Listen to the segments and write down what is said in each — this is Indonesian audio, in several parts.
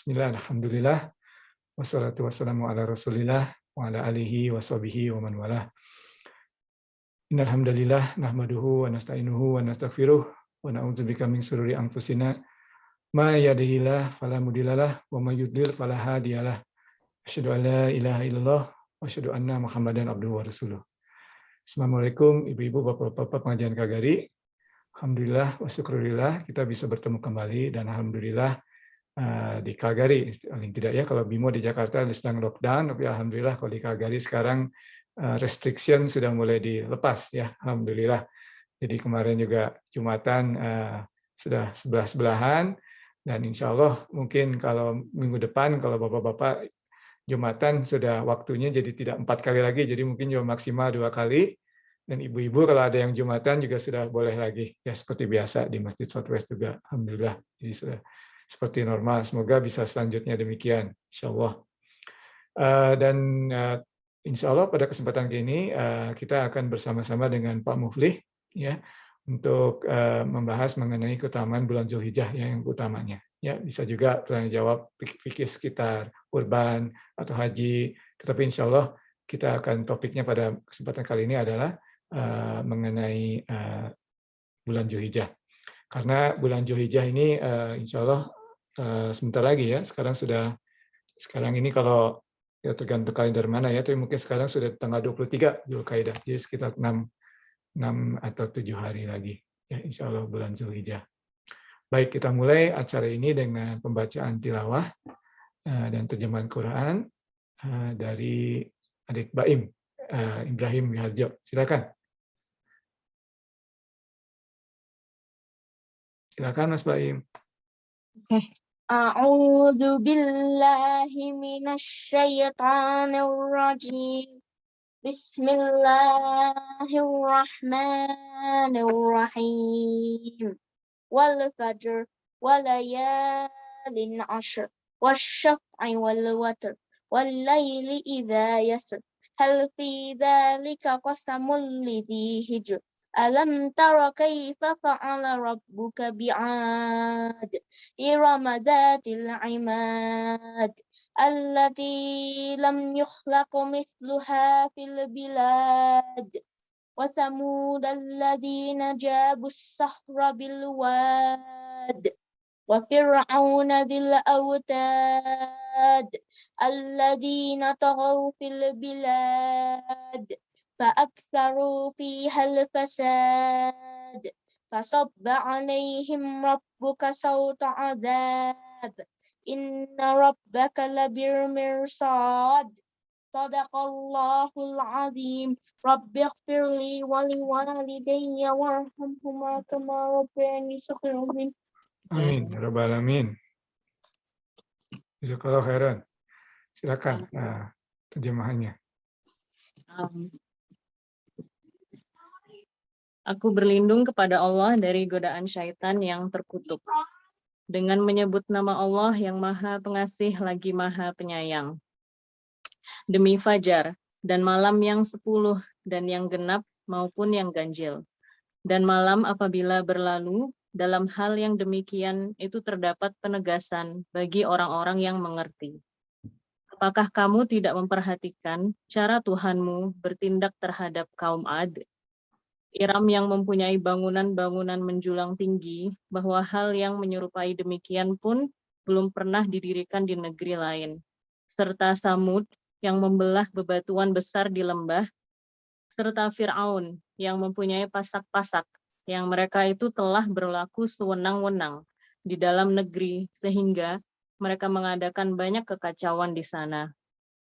Bismillah, alhamdulillah, wassalatu wassalamu ala rasulillah, wa ala alihi wa sahbihi wa man walah. Innal hamdalillah nahmaduhu wa nasta'inuhu wa nastaghfiruh wa na'udzubika min shururi anfusina ma yahdihillahu fala mudhillalah wa may yudlil fala hadiyalah. Asyhadu an la ilaha illallah wa asyhadu anna Muhammadan abduhu wa rasuluh. Assalamualaikum ibu-ibu, bapak-bapak pengajian Kagari. Alhamdulillah wa syukurillah kita bisa bertemu kembali dan alhamdulillah di Kagari. Paling tidak ya, kalau Bimo di Jakarta sedang lockdown, tapi alhamdulillah kalau di Kagari sekarang restriction sudah mulai dilepas ya, alhamdulillah. Jadi kemarin juga Jumatan sudah sebelah-sebelahan, dan insya Allah mungkin kalau minggu depan kalau bapak-bapak Jumatan sudah waktunya jadi tidak 4 kali lagi, jadi mungkin cuma maksimal 2 kali. Dan ibu-ibu kalau ada yang Jumatan juga sudah boleh lagi ya, seperti biasa di Masjid Southwest juga, alhamdulillah. Jadi sudah seperti normal. Semoga bisa selanjutnya demikian, insya Allah. Dan insya Allah pada kesempatan kini kita akan bersama-sama dengan Pak Muflih ya untuk membahas mengenai keutamaan bulan Zulhijjah yang utamanya. Ya, bisa juga tanya jawab fikih sekitar kurban atau haji. Tetapi insya Allah kita akan topiknya pada kesempatan kali ini adalah mengenai bulan Zulhijjah. Karena bulan Zulhijjah ini insya Allah sebentar lagi ya. Sekarang ini kalau ya tergantung kalender mana ya, tapi mungkin sekarang sudah tanggal 23 Zulkaidah, jadi sekitar 6 atau 7 hari lagi ya, insya Allah bulan Zulhijjah. Baik, kita mulai acara ini dengan pembacaan tilawah dan terjemahan Quran dari adik Baim Ibrahim Wiharjo. Silakan. Silakan Mas Baim. Oke. A'udzu billahi minasyaitonir rajim. Bismillahirrahmanirrahim. Wal fajr walayalin ashr wasyaf'i wal watr wal laili idza yasr hal fi dzalika qasamul lidhi hijr alam tara kaifa fa'ala rabbuka bi'ad irama dzatil imad allati lam yukhlaq mithluha fil bilad وثمود الذين جابوا الصخر بالواد وفرعون ذي الأوتاد الذين طغوا في البلاد فأكثروا فيها الفساد فصب عليهم ربك صوت عذاب إن ربك لبالمرصاد Sadaqallahul azim. Rabbighfirli wa liwalidayya warhamhuma kama rabbayani shaghiran. Amin ya rabbal alamin. Jazakallahu khairan. Silakan terjemahannya. Aku berlindung kepada Allah dari godaan syaitan yang terkutuk. Dengan menyebut nama Allah yang Maha Pengasih lagi Maha Penyayang. Demi fajar, dan malam yang 10 dan yang genap maupun yang ganjil. Dan malam apabila berlalu, dalam hal yang demikian itu terdapat penegasan bagi orang-orang yang mengerti. Apakah kamu tidak memperhatikan cara Tuhanmu bertindak terhadap kaum Ad? Iram yang mempunyai bangunan-bangunan menjulang tinggi, bahwa hal yang menyerupai demikian pun belum pernah didirikan di negeri lain. Serta Samud, yang membelah bebatuan besar di lembah, serta Fir'aun yang mempunyai pasak-pasak, yang mereka itu telah berlaku sewenang-wenang di dalam negeri, sehingga mereka mengadakan banyak kekacauan di sana.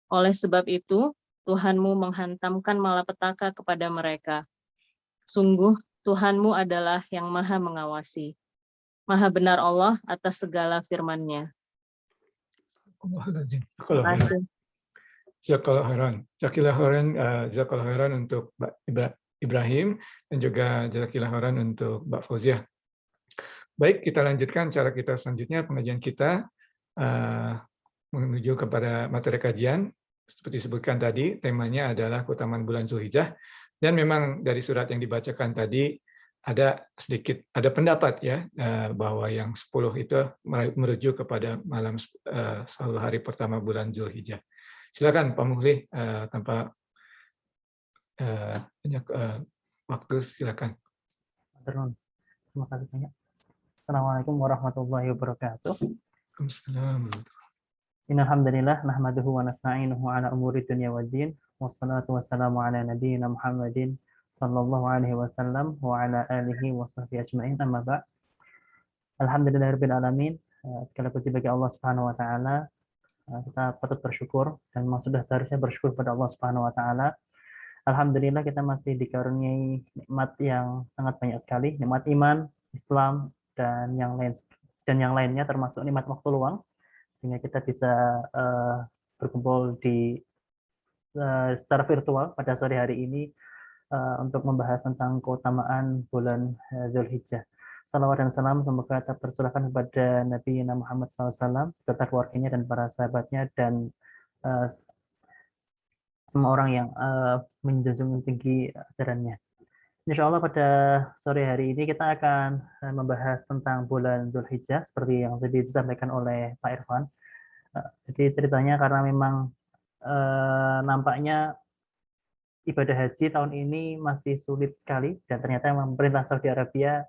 Oleh sebab itu, Tuhanmu menghantamkan malapetaka kepada mereka. Sungguh, Tuhanmu adalah yang maha mengawasi. Maha benar Allah atas segala firman-Nya. Terima kasih. Jazakallahu khairan untuk Mbak Ibrahim dan juga jazakallahu khairan untuk Mbak Fauziah. Baik, kita lanjutkan cara kita selanjutnya, pengajian kita menuju kepada materi kajian. Seperti disebutkan tadi, temanya adalah keutamaan bulan Zulhijjah, dan memang dari surat yang dibacakan tadi ada pendapat ya bahwa yang 10 itu merujuk kepada malam 10 hari pertama bulan Zulhijjah. Silakan Pak Muhli, tanpa banyak waktu, silakan. Terima kasih banyak. Assalamualaikum warahmatullahi wabarakatuh. Waalaikumsalam. Innal hamdalillah nahmaduhu wa nasta'inuhu ala umuri dunya waddin wassalatu wassalamu ala nabiyyina Muhammadin sallallahu alaihi wasallam wa ala alihi wa sahbihi ajma'in, amma ba'd. Alhamdulillahirabbil alamin. Segala puji bagi Allah Subhanahu wa taala. Kita patut bersyukur dan memang sudah seharusnya bersyukur pada Allah Subhanahu wa taala. Alhamdulillah kita masih dikaruniai nikmat yang sangat banyak sekali, nikmat iman, Islam dan yang lainnya, termasuk nikmat waktu luang, sehingga kita bisa berkumpul secara virtual pada sore hari ini untuk membahas tentang keutamaan bulan Zulhijjah. Salawat dan salam semoga tetap tercurahkan kepada Nabi Muhammad SAW serta keluarganya dan para sahabatnya dan semua orang yang menjunjung tinggi ajarannya. Insya Allah pada sore hari ini kita akan membahas tentang bulan Zulhijjah seperti yang tadi disampaikan oleh Pak Irfan. Jadi ceritanya karena memang nampaknya ibadah haji tahun ini masih sulit sekali dan ternyata pemerintah Saudi Arabia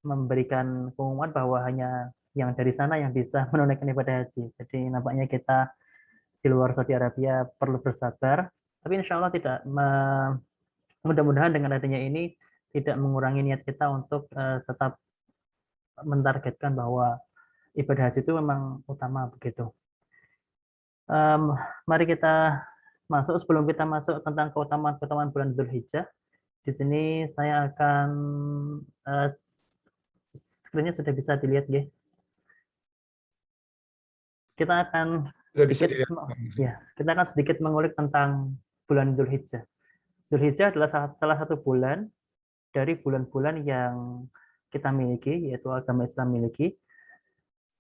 memberikan pengumuman bahwa hanya yang dari sana yang bisa menunaikan ibadah haji. Jadi nampaknya kita di luar Saudi Arabia perlu bersabar, tapi insya Allah mudah-mudahan dengan adanya ini tidak mengurangi niat kita untuk tetap mentargetkan bahwa ibadah haji itu memang utama begitu. Mari kita masuk. Sebelum kita masuk tentang keutamaan bulan Zulhijjah, di sini saya akan screen-nya sudah bisa dilihat, ya. Kita akan sedikit mengulik tentang bulan Zulhijjah. Zulhijjah adalah salah satu bulan dari bulan-bulan yang kita miliki, yaitu agama Islam miliki.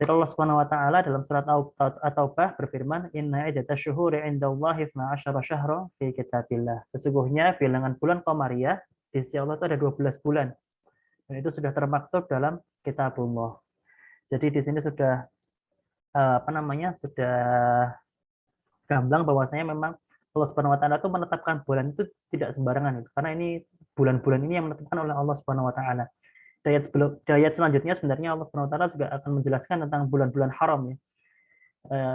Dan Allah Subhanahu wa taala dalam surat At-Taubah berfirman, "Inna iddatash syuhuri 'indallahi 12 syahra fi kitabillah." Sesungguhnya bilangan bulan qamariyah di sisi Allah itu ada 12 bulan. Dan itu sudah termaktub dalam kitabullah. Jadi di sini sudah sudah gamblang bahwasanya memang Allah Subhanahu wa taala itu menetapkan bulan itu tidak sembarangan, karena ini bulan-bulan ini yang menetapkan oleh Allah Subhanahu wa taala. Di ayat selanjutnya sebenarnya Allah Subhanahu wa taala juga akan menjelaskan tentang bulan-bulan haram, ya.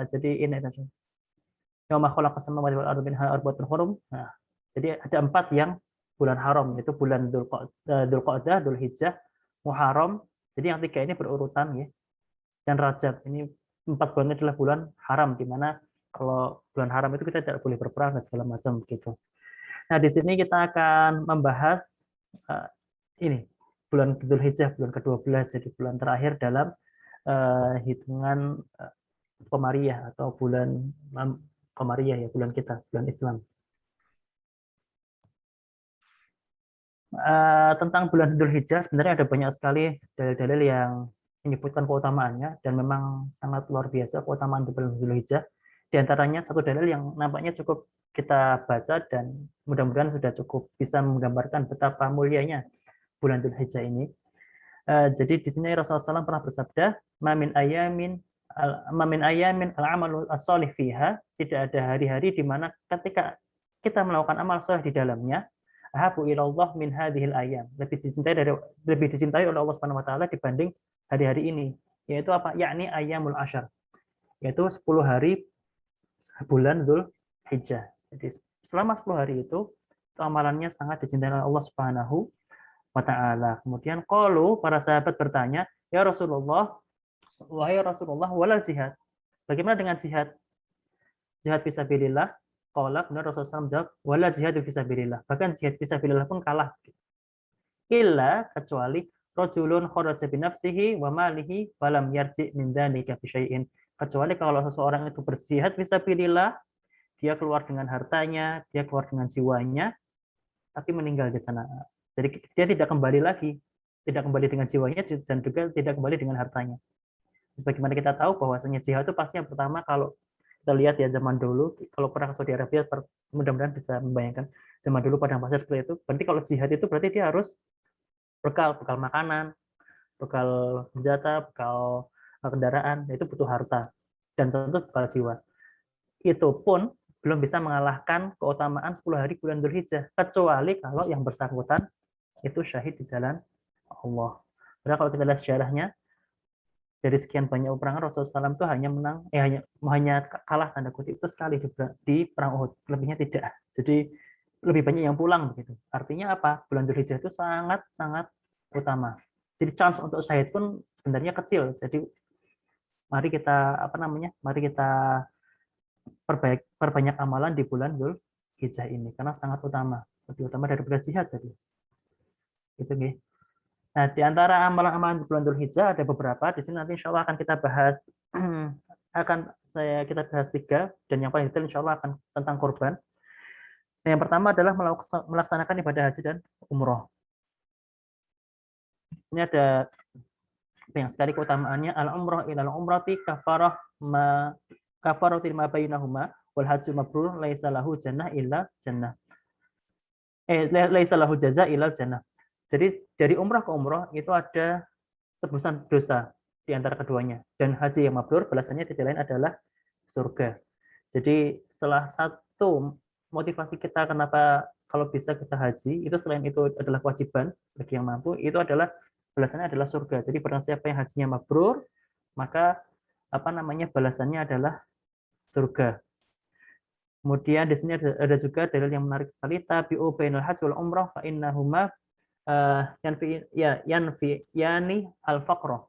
Jadi ini yauma khalaqas samawati wal arda minha arba'atun hurum. Nah, jadi ada 4 yang bulan haram, yaitu bulan Dzulqa'dah, Dzulhijjah, Muharram. Jadi yang 3 ini berurutan, ya. Dan Rajab. Ini 4 bulan ini adalah bulan haram, di mana kalau bulan haram itu kita tidak boleh berperang dan segala macam begitu. Nah, di sini kita akan membahas ini bulan Dzulhijjah, bulan ke-12, jadi bulan terakhir dalam hitungan Qamariyah atau bulan Qamariyah, ya, bulan kita, bulan Islam. Tentang bulan Dzulhijjah sebenarnya ada banyak sekali dalil-dalil yang menyebutkan keutamaannya dan memang sangat luar biasa keutamaan bulan Dzulhijjah. Di antaranya satu dalil yang nampaknya cukup kita baca dan mudah-mudahan sudah cukup bisa menggambarkan betapa mulianya bulan Dzulhijjah ini. Jadi di sini Rasulullah SAW pernah bersabda, "Ma min ayamin al-amalu as-shalih fiha." Tidak ada hari-hari di mana ketika kita melakukan amal saleh di dalamnya, ahabu ilallah min hadhil ayam, lebih dicintai oleh Allah Subhanahu wa taala dibanding hari-hari ini, yaitu apa? Yakni ayyamul asyar, yaitu 10 hari bulan Dzulhijjah. Jadi selama 10 hari itu amalannya sangat dicintai oleh Allah Subhanahu wa taala. Kemudian qalu, para sahabat bertanya, "Ya Rasulullah, wahai Rasulullah, walal jihad." Bagaimana dengan jihad? Jihad fisabilillah? Qala, kemudian Rasulullah SAW menjawab, "Wala jihad fisabilillah." Bahkan jihad fisabilillah pun kalah. Illa, kecuali rajulun kharaja bi nafsihi wa malihi wa lam yarji min dzalika bi syai'in. Kecuali kalau seseorang itu berjihad fisabilillah, dia keluar dengan hartanya, dia keluar dengan jiwanya, tapi meninggal di sana. Jadi dia tidak kembali lagi, tidak kembali dengan jiwanya dan juga tidak kembali dengan hartanya. Sebagaimana kita tahu bahwasanya jihad itu pasti yang pertama, kalau kita lihat ya zaman dulu, kalau pernah ke Saudi Arabia, mudah-mudahan bisa membayangkan zaman dulu padang pasir seperti itu. Berarti kalau jihad itu berarti dia harus bekal makanan, bekal senjata, bekal kendaraan, itu butuh harta dan tentu bekal jiwa. Itu pun belum bisa mengalahkan keutamaan 10 hari bulan Dzulhijjah, kecuali kalau yang bersangkutan itu syahid di jalan Allah. Karena kalau kita lihat sejarahnya, dari sekian banyak peperangan Rasulullah SAW itu hanya kalah tanda kutip itu sekali di perang Uhud, selebihnya tidak. Jadi lebih banyak yang pulang begitu. Artinya apa? Bulan Dzulhijjah itu sangat utama. Jadi chance untuk syahid pun sebenarnya kecil. Jadi mari kita perbanyak amalan di bulan Dzulhijjah ini karena sangat utama, lebih utama daripada jihad tadi. Itu nih. Nah, di antara amalan-amalan di bulan Dzulhijjah ada beberapa. Di sini nanti insya Allah akan kita bahas kita bahas 3, dan yang paling detail insya Allah akan tentang kurban. Nah, yang pertama adalah melaksanakan ibadah haji dan umroh. Ini ada banyak sekali keutamaannya. Al-umroh ilal umrati kafaratil ma bainahuma wal haji mabrur laisa lahu jannah illa jannah. Laisa lahu jaza illa jannah. Jadi dari umrah ke umrah itu ada tebusan dosa di antara keduanya, dan haji yang mabrur balasannya tidak lain adalah surga. Jadi salah satu motivasi kita kenapa kalau bisa kita haji itu selain itu adalah kewajiban bagi yang mampu, itu adalah balasannya adalah surga. Jadi barang siapa yang hajinya mabrur, maka balasannya adalah surga. Kemudian di sini ada juga dalil yang menarik sekali, tabi'u bainal haji wal umrah fa innahuma yani al-faqrah.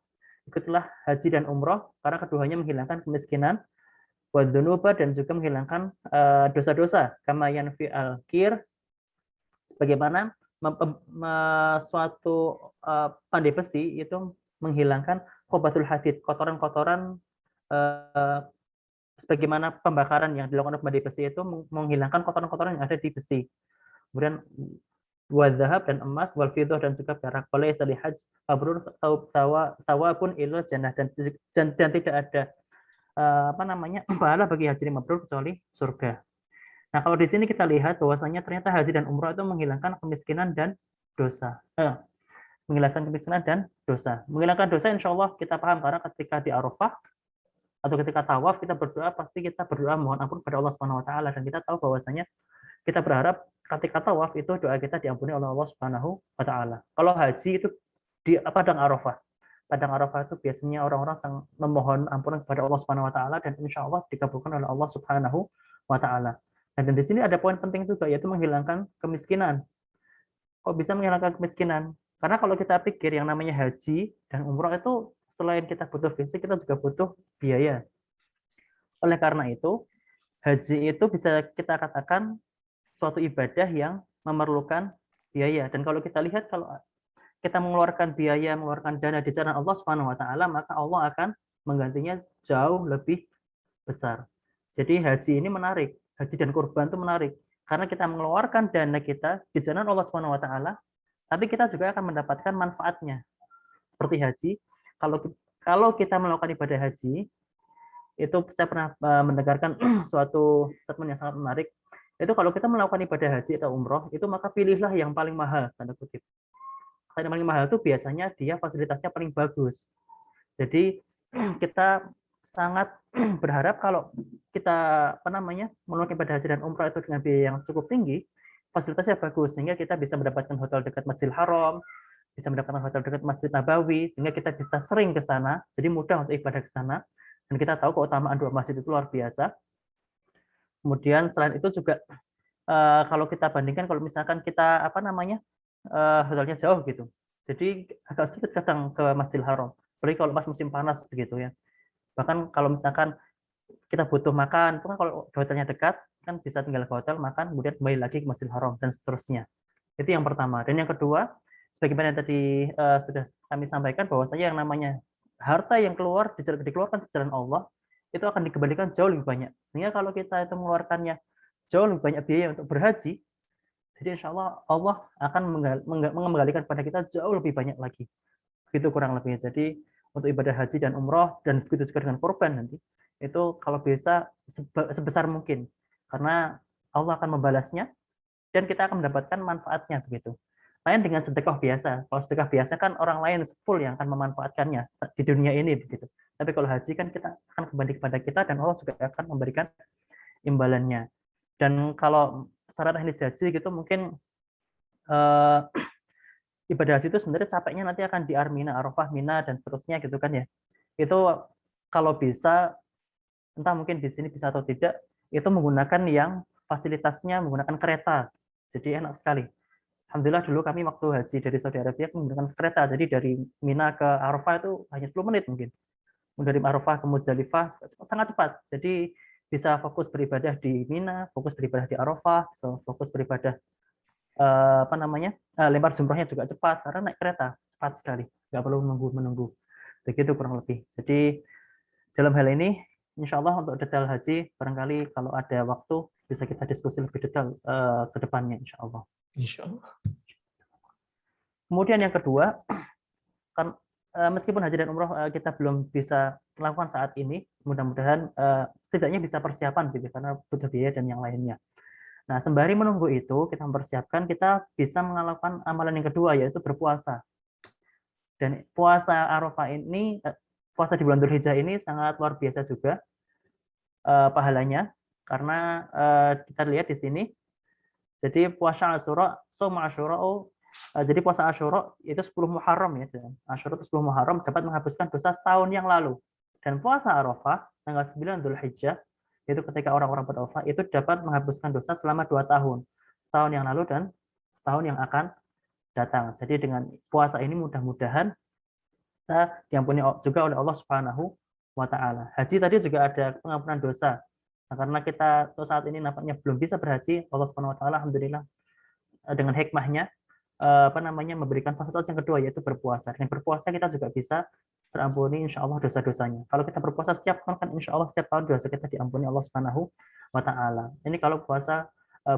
Ikutlah haji dan umrah karena keduanya menghilangkan kemiskinan, wadzunuba, dan juga menghilangkan dosa-dosa, kama yanfi al-kir, sebagaimana suatu pandai besi itu menghilangkan khobatul hadid, kotoran-kotoran, sebagaimana pembakaran yang dilakukan oleh pandai besi itu menghilangkan kotoran-kotoran yang ada di besi. Kemudian wadzahab, dan emas, wal fiddah, dan juga perak. Oleh salih haj mabrur tawabun ila jannah, dan tidak ada pahala bagi haji mabrur kecuali surga. Nah, kalau di sini kita lihat bahwasanya ternyata haji dan umrah itu menghilangkan kemiskinan dan dosa. Menghilangkan kemiskinan dan dosa. Menghilangkan dosa insya Allah kita paham, karena ketika di Arafah atau ketika tawaf kita berdoa, pasti kita berdoa mohon ampun kepada Allah Subhanahu wa taala, dan kita tahu bahwasanya kita berharap ketika tawaf itu doa kita diampuni oleh Allah Subhanahu wa taala. Kalau haji itu di padang Arafah. Padang Arafah itu biasanya orang-orang memohon ampunan kepada Allah Subhanahu wa taala, dan insya Allah dikabulkan oleh Allah Subhanahu wa taala. Nah, dan di sini ada poin penting juga, yaitu menghilangkan kemiskinan. Kok bisa menghilangkan kemiskinan? Karena kalau kita pikir yang namanya haji dan umroh itu selain kita butuh fisik, kita juga butuh biaya. Oleh karena itu, haji itu bisa kita katakan suatu ibadah yang memerlukan biaya. Dan kalau kita lihat, kalau kita mengeluarkan biaya, mengeluarkan dana di jalan Allah Subhanahu wa taala, maka Allah akan menggantinya jauh lebih besar. Jadi haji ini menarik. Haji dan kurban itu menarik karena kita mengeluarkan dana kita di jalan Allah Subhanahu wa taala, tapi kita juga akan mendapatkan manfaatnya. Seperti haji, kalau kita melakukan ibadah haji, itu saya pernah mendengarkan suatu statement yang sangat menarik. Itu kalau kita melakukan ibadah haji atau umroh, itu maka pilihlah yang paling mahal, tanda kutip. Yang paling mahal itu biasanya dia fasilitasnya paling bagus. Jadi kita sangat berharap kalau kita melakukan ibadah haji dan umrah itu dengan biaya yang cukup tinggi, fasilitasnya bagus, sehingga kita bisa mendapatkan hotel dekat Masjidil Haram, bisa mendapatkan hotel dekat Masjid Nabawi, sehingga kita bisa sering ke sana, jadi mudah untuk ibadah ke sana, dan kita tahu keutamaan dua masjid itu luar biasa. Kemudian selain itu juga kalau kita bandingkan, kalau misalkan kita hotelnya jauh gitu, jadi agak sulit datang ke Masjidil Haram, apalagi kalau pas musim panas begitu ya. Bahkan kalau misalkan kita butuh makan, itu kan kalau hotelnya dekat, kan bisa tinggal ke hotel, makan, kemudian kembali lagi ke Masjidil Haram, dan seterusnya. Itu yang pertama. Dan yang kedua, sebagaimana yang tadi sudah kami sampaikan, bahwasanya yang namanya harta yang dikeluarkan di jalan Allah, itu akan dikembalikan jauh lebih banyak. Sehingga kalau kita itu mengeluarkannya jauh lebih banyak biaya untuk berhaji, jadi insya Allah Allah akan mengembalikan pada kita jauh lebih banyak lagi. Begitu kurang lebih. Jadi untuk ibadah haji dan umroh, dan begitu juga dengan korban nanti, itu kalau bisa sebesar mungkin, karena Allah akan membalasnya dan kita akan mendapatkan manfaatnya begitu. Lain dengan sedekah biasa. Kalau sedekah biasa kan orang lain full yang akan memanfaatkannya di dunia ini begitu. Tapi kalau haji kan kita akan kembali kepada kita dan Allah juga akan memberikan imbalannya. Dan kalau syarat teknis haji gitu mungkin ibadah haji itu sebenarnya capeknya nanti akan di Armina, Arafah, Mina dan seterusnya gitu kan ya. Itu kalau bisa entah mungkin di sini bisa atau tidak, itu menggunakan yang fasilitasnya menggunakan kereta. Jadi enak sekali. Alhamdulillah dulu kami waktu haji dari Saudi Arabia menggunakan kereta. Jadi dari Mina ke Arafah itu hanya 10 menit mungkin. Dari Arafah ke Muzdalifah sangat cepat. Jadi bisa fokus beribadah di Mina, fokus beribadah di Arafah, so fokus beribadah lempar jumrahnya juga cepat karena naik kereta cepat sekali, nggak perlu menunggu. Begitu kurang lebih. Jadi dalam hal ini, insya Allah untuk detail haji, barangkali kalau ada waktu bisa kita diskusi lebih detail ke depannya, insya Allah. Insya Allah. Kemudian yang kedua, kan meskipun haji dan umroh kita belum bisa melakukan saat ini, mudah-mudahan setidaknya bisa persiapan gitu karena butuh biaya dan yang lainnya. Nah, sembari menunggu itu, kita mempersiapkan, kita bisa melakukan amalan yang kedua, yaitu berpuasa. Dan puasa Arafah ini, puasa di bulan Dzulhijjah ini sangat luar biasa juga pahalanya, karena kita lihat di sini, jadi puasa Asyura, Shaum Asyura, jadi puasa Asyura itu 10 Muharram ya, Asyura itu 10 Muharram dapat menghapuskan dosa setahun yang lalu. Dan puasa Arafah tanggal 9 Dzulhijjah itu ketika orang-orang berarafah itu dapat menghapuskan dosa selama 2 tahun. Tahun yang lalu dan setahun yang akan datang. Jadi dengan puasa ini mudah-mudahan kita diampuni juga oleh Allah Subhanahu wa taala. Haji tadi juga ada pengampunan dosa. Nah, karena kita saat ini nampaknya belum bisa berhaji, Allah Subhanahu wa taala alhamdulillah dengan hikmahnya memberikan fasilitas yang kedua yaitu berpuasa. Dengan berpuasa kita juga bisa terampuni insya Allah dosa-dosanya. Kalau kita berpuasa setiap tahun kan insya Allah setiap tahun dosa kita diampuni Allah Subhanahu wa taala. Ini kalau puasa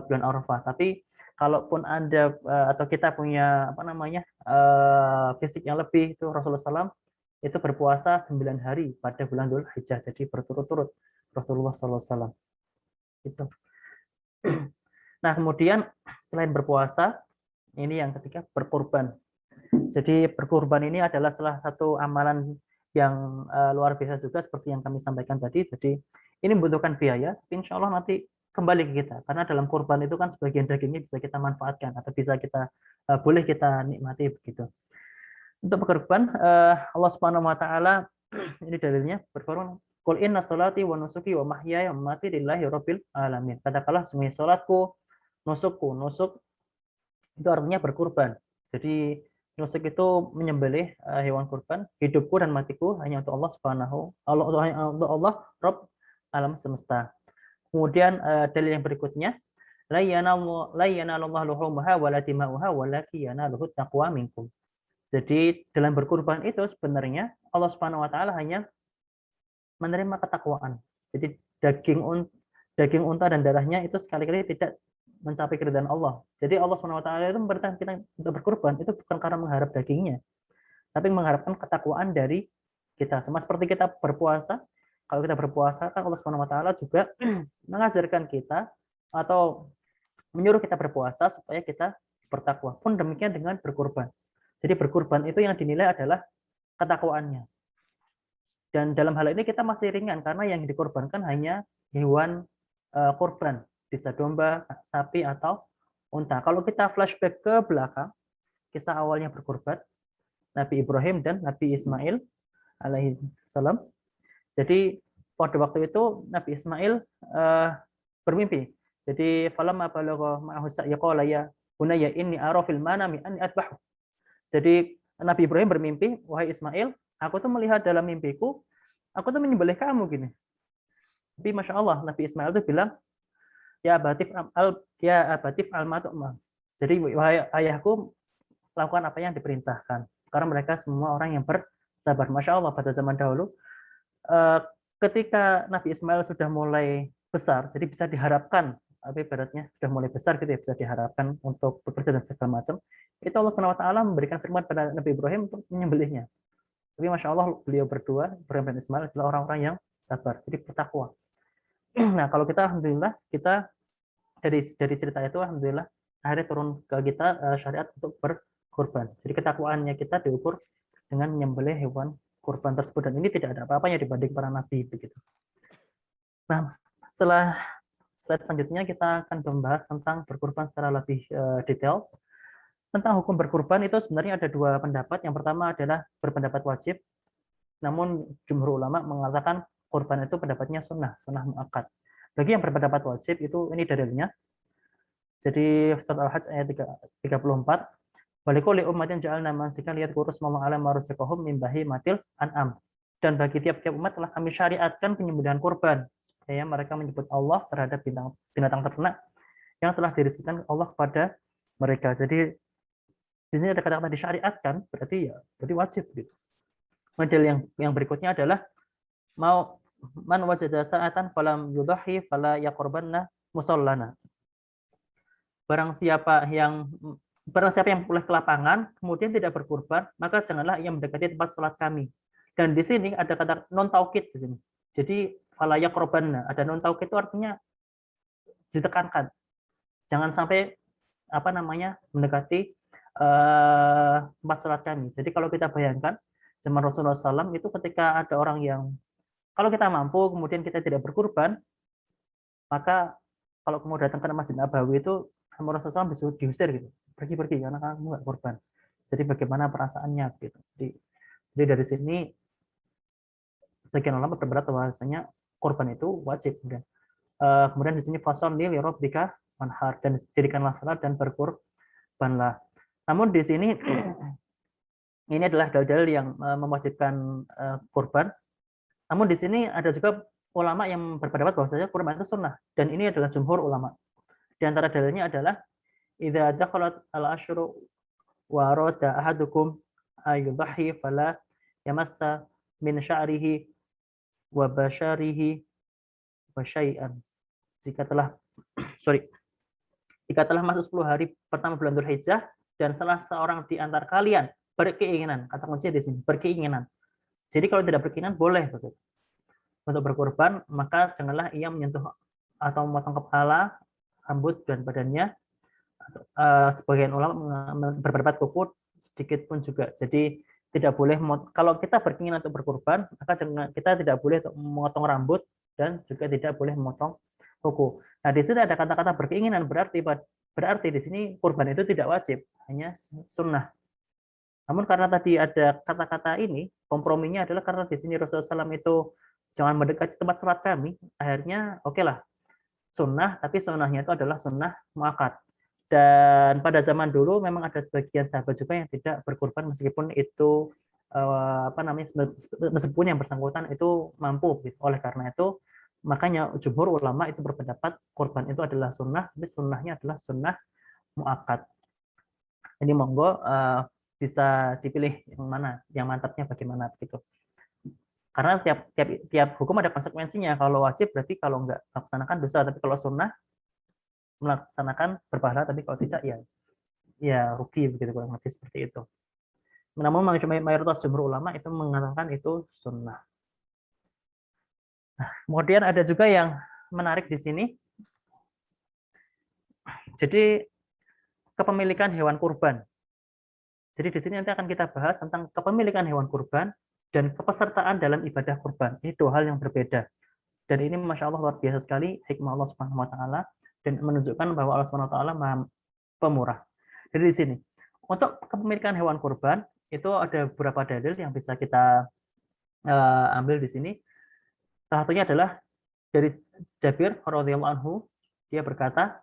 bulan Arafah. Tapi kalaupun Anda atau kita punya fisik yang lebih itu Rasulullah SAW itu berpuasa 9 hari pada bulan Dzulhijjah. Jadi berturut-turut Rasulullah SAW. Itu. Nah, kemudian selain berpuasa, ini yang ketiga berkurban. Jadi berkurban ini adalah salah satu amalan yang luar biasa juga seperti yang kami sampaikan tadi. Jadi ini membutuhkan biaya, tapi insya Allah nanti kembali ke kita. Karena dalam kurban itu kan sebagian dagingnya bisa kita manfaatkan atau bisa kita boleh kita nikmati begitu. Untuk berkurban, Allah Subhanahu Wa Taala ini dalilnya berfirman, "Qul inna sholati wa nusuki wa mahyaya wa mamati lillahi rabbil alamin." Katakanlah sungguh salatku, nusukku, nusuk itu artinya berkurban. Jadi nusuk itu menyembelih hewan kurban, hidupku dan matiku hanya untuk Allah Subhanahu untuk Allah Rabb alam semesta. Kemudian dalil yang berikutnya, la yanalullahu luhumuha wala dima'uha walakin yanaluhu taqwa minkum. Jadi dalam berkurban itu sebenarnya Allah Subhanahu wa taala hanya menerima ketakwaan. Jadi daging unta dan darahnya itu sekali-kali tidak mencapai keridhaan Allah. Jadi Allah SWT itu memerintahkan kita untuk berkurban itu bukan karena mengharap dagingnya, tapi mengharapkan ketakwaan dari kita. Sama seperti kita berpuasa, kalau kita berpuasa kan Allah SWT juga mengajarkan kita atau menyuruh kita berpuasa supaya kita bertakwa. Pun demikian dengan berkurban. Jadi berkurban itu yang dinilai adalah ketakwaannya. Dan dalam hal ini kita masih ringan karena yang dikorbankan hanya hewan kurban. Bisa domba, sapi, atau unta. Kalau kita flashback ke belakang, kisah awalnya berkurban, Nabi Ibrahim dan Nabi Ismail alaihi salam. Jadi pada waktu itu Nabi Ismail bermimpi. Jadi falamma balagha ma'ahu sa'ya qala ya bunayya inni ara fil manami anni adbahu. Jadi Nabi Ibrahim bermimpi, wahai Ismail, aku tuh melihat dalam mimpiku, aku tuh menyembelih kamu gini. Tapi Masya Allah, Nabi Ismail tuh bilang, ya abatif al-matu'mah. Jadi wahai ayahku, lakukan apa yang diperintahkan. Karena mereka semua orang yang bersabar. Masya Allah, pada zaman dahulu, ketika Nabi Ismail sudah mulai besar, jadi bisa diharapkan, ibaratnya sudah mulai besar gitu ya, bisa diharapkan untuk bekerja dan segala macam, itu Allah SWT memberikan firman pada Nabi Ibrahim untuk menyembelihnya. Tapi Masya Allah, beliau berdua, Ibrahim dan Ismail adalah orang-orang yang sabar, jadi bertakwa. Nah, kalau kita alhamdulillah kita dari cerita itu alhamdulillah akhirnya turun ke kita syariat untuk berkurban. Jadi ketakwaannya kita diukur dengan menyembelih hewan kurban tersebut, dan ini tidak ada apa-apanya dibanding para nabi begitu. Nah, setelah slide selanjutnya kita akan membahas tentang berkurban secara lebih detail. Tentang hukum berkurban itu sebenarnya ada dua pendapat. Yang pertama adalah berpendapat wajib, namun jumhur ulama mengatakan kurban itu pendapatnya sunnah muakkad. Bagi yang berpendapat wajib itu ini dalilnya. Jadi surat Al-Hajj ayat 34, Walikuli ummatin ja'alna mansikan liyadhkuru smallahi 'ala ma razaqahum min bahimatil an'am. Dan bagi tiap-tiap umat telah kami syariatkan penyembelihan kurban supaya mereka menyebut Allah terhadap binatang ternak yang telah dirizkikan Allah kepada mereka. Jadi di sini ada kata-kata disyariatkan, berarti wajib gitu. Model yang berikutnya adalah mau man wajada sa'atan falam yudhi fala yaqurbanna musallana. Barang siapa yang pulang ke lapangan, kemudian tidak berkurban, maka janganlah ia mendekati tempat sholat kami. Dan di sini ada kata non taukid di sini. Jadi falaya korban, ada non taukid itu artinya ditekankan. Jangan sampai mendekati tempat sholat kami. Jadi kalau kita bayangkan zaman Rasulullah SAW itu ketika ada orang yang kalau kita mampu kemudian kita tidak berkurban, maka kalau kemudian datang ke Masjid Nabawi itu sama Rasulullah SAW diusir gitu. Pergi karena kamu nggak korban. Jadi bagaimana perasaannya gitu. Jadi dari sini sebagian ulama berpendapat bahwasanya korban itu wajib. Kemudian di sini fasholli li rabbika wanhar, dan dirikanlah salat dan berkurbanlah. Namun di sini ini adalah dalil yang mewajibkan kurban. Namun di sini ada juga ulama yang berpendapat bahwasanya kurban itu sunnah, dan ini adalah jumhur ulama. Di antara dalilnya adalah idza dakhalat al-ashru wa arada ahadukum ayudhi fala yamassa min sya'rihi wa basharihi wa syai'an. Jika telah masuk 10 hari pertama bulan Dzulhijjah dan salah seorang di antara kalian berkeinginan, kata kuncinya di sini, berkeinginan. Jadi kalau tidak berkeinginan boleh begitu. Untuk berkorban, maka janganlah ia menyentuh atau memotong kepala, rambut dan badannya. Sebagian ulama berpendapat kuku sedikit pun juga. Jadi tidak boleh, kalau kita berkeinginan untuk berkurban, maka kita tidak boleh memotong rambut dan juga tidak boleh memotong kuku. Nah, di sini ada kata-kata berkeinginan, berarti di sini kurban itu tidak wajib, hanya sunnah. Namun karena tadi ada kata-kata ini, komprominya adalah karena di sini Rasulullah SAW itu jangan mendekati tempat sholat kami, akhirnya oke lah, sunnah, tapi sunnahnya itu adalah sunnah muakkad. Dan pada zaman dulu memang ada sebagian sahabat juga yang tidak berkurban meskipun itu meskipun yang bersangkutan itu mampu. Oleh karena itu makanya jumhur ulama itu berpendapat kurban itu adalah sunnah, tapi sunnahnya adalah sunnah muakkad. Jadi monggo bisa dipilih yang mana, yang mantapnya bagaimana begitu. Karena tiap hukum ada konsekuensinya. Kalau wajib berarti kalau nggak melaksanakan dosa, tapi kalau sunnah melaksanakan berpahala, tapi kalau tidak ya rugi begitu, kurang lebih seperti itu. Namun mayoritas jumhur ulama itu mengatakan itu sunnah. Nah, kemudian ada juga yang menarik di sini. Jadi kepemilikan hewan kurban. Jadi di sini nanti akan kita bahas tentang kepemilikan hewan kurban dan kepesertaan dalam ibadah kurban. Ini dua hal yang berbeda. Dan ini Masya Allah luar biasa sekali hikmah Allah Subhanahu wa Ta'ala, dan menunjukkan bahwa Allah Subhanahu wa Ta'ala Maha Pemurah. Jadi di sini untuk kepemilikan hewan kurban itu ada beberapa dalil yang bisa kita ambil di sini. Salah satunya adalah dari Jabir radhiyallahu anhu, dia berkata,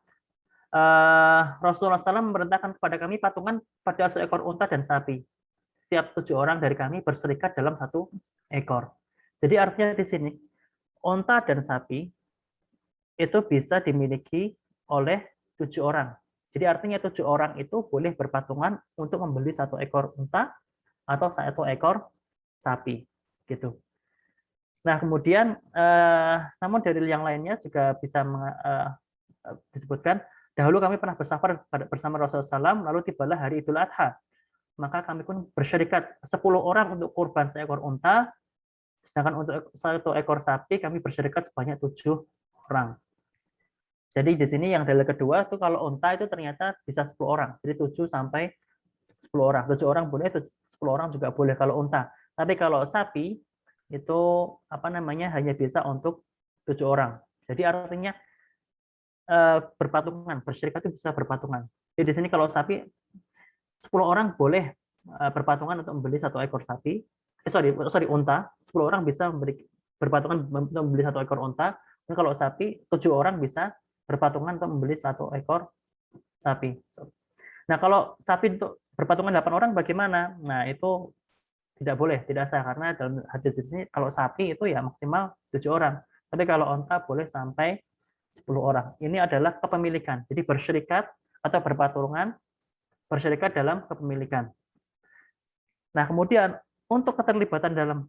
Rasulullah SAW memerintahkan kepada kami patungan pada seekor unta dan sapi. Setiap 7 orang dari kami berserikat dalam 1 ekor. Jadi artinya di sini unta dan sapi itu bisa dimiliki oleh 7 orang. Jadi artinya 7 orang itu boleh berpatungan untuk membeli 1 ekor unta atau 1 ekor sapi, gitu. Nah kemudian, namun dalil yang lainnya juga bisa disebutkan. Dahulu kami pernah bersafar bersama Rasulullah SAW, lalu tibalah hari Idul Adha. Maka kami pun bersyarikat 10 orang untuk kurban seekor unta, sedangkan untuk 1 ekor sapi kami bersyarikat sebanyak 7 orang. Jadi di sini yang dalil kedua itu kalau unta itu ternyata bisa 10 orang. Jadi 7 sampai 10 orang. 7 orang boleh, 10 orang juga boleh kalau unta. Tapi kalau sapi itu apa namanya hanya bisa untuk 7 orang. Jadi artinya berpatungan, berserikat itu bisa berpatungan. Jadi di sini kalau sapi 10 orang boleh berpatungan untuk membeli satu ekor sapi. Sorry, unta. 10 orang bisa berpatungan untuk membeli satu ekor unta. Dan kalau sapi 7 orang bisa berpatungan untuk membeli satu ekor sapi. Nah, kalau sapi untuk berpatungan 8 orang bagaimana? Nah, itu tidak boleh, tidak sah karena dalam hadis di sini kalau sapi itu ya maksimal 7 orang. Tapi kalau unta boleh sampai 10 orang. Ini adalah kepemilikan. Jadi berserikat atau berpatungan berserikat dalam kepemilikan. Nah, kemudian untuk keterlibatan dalam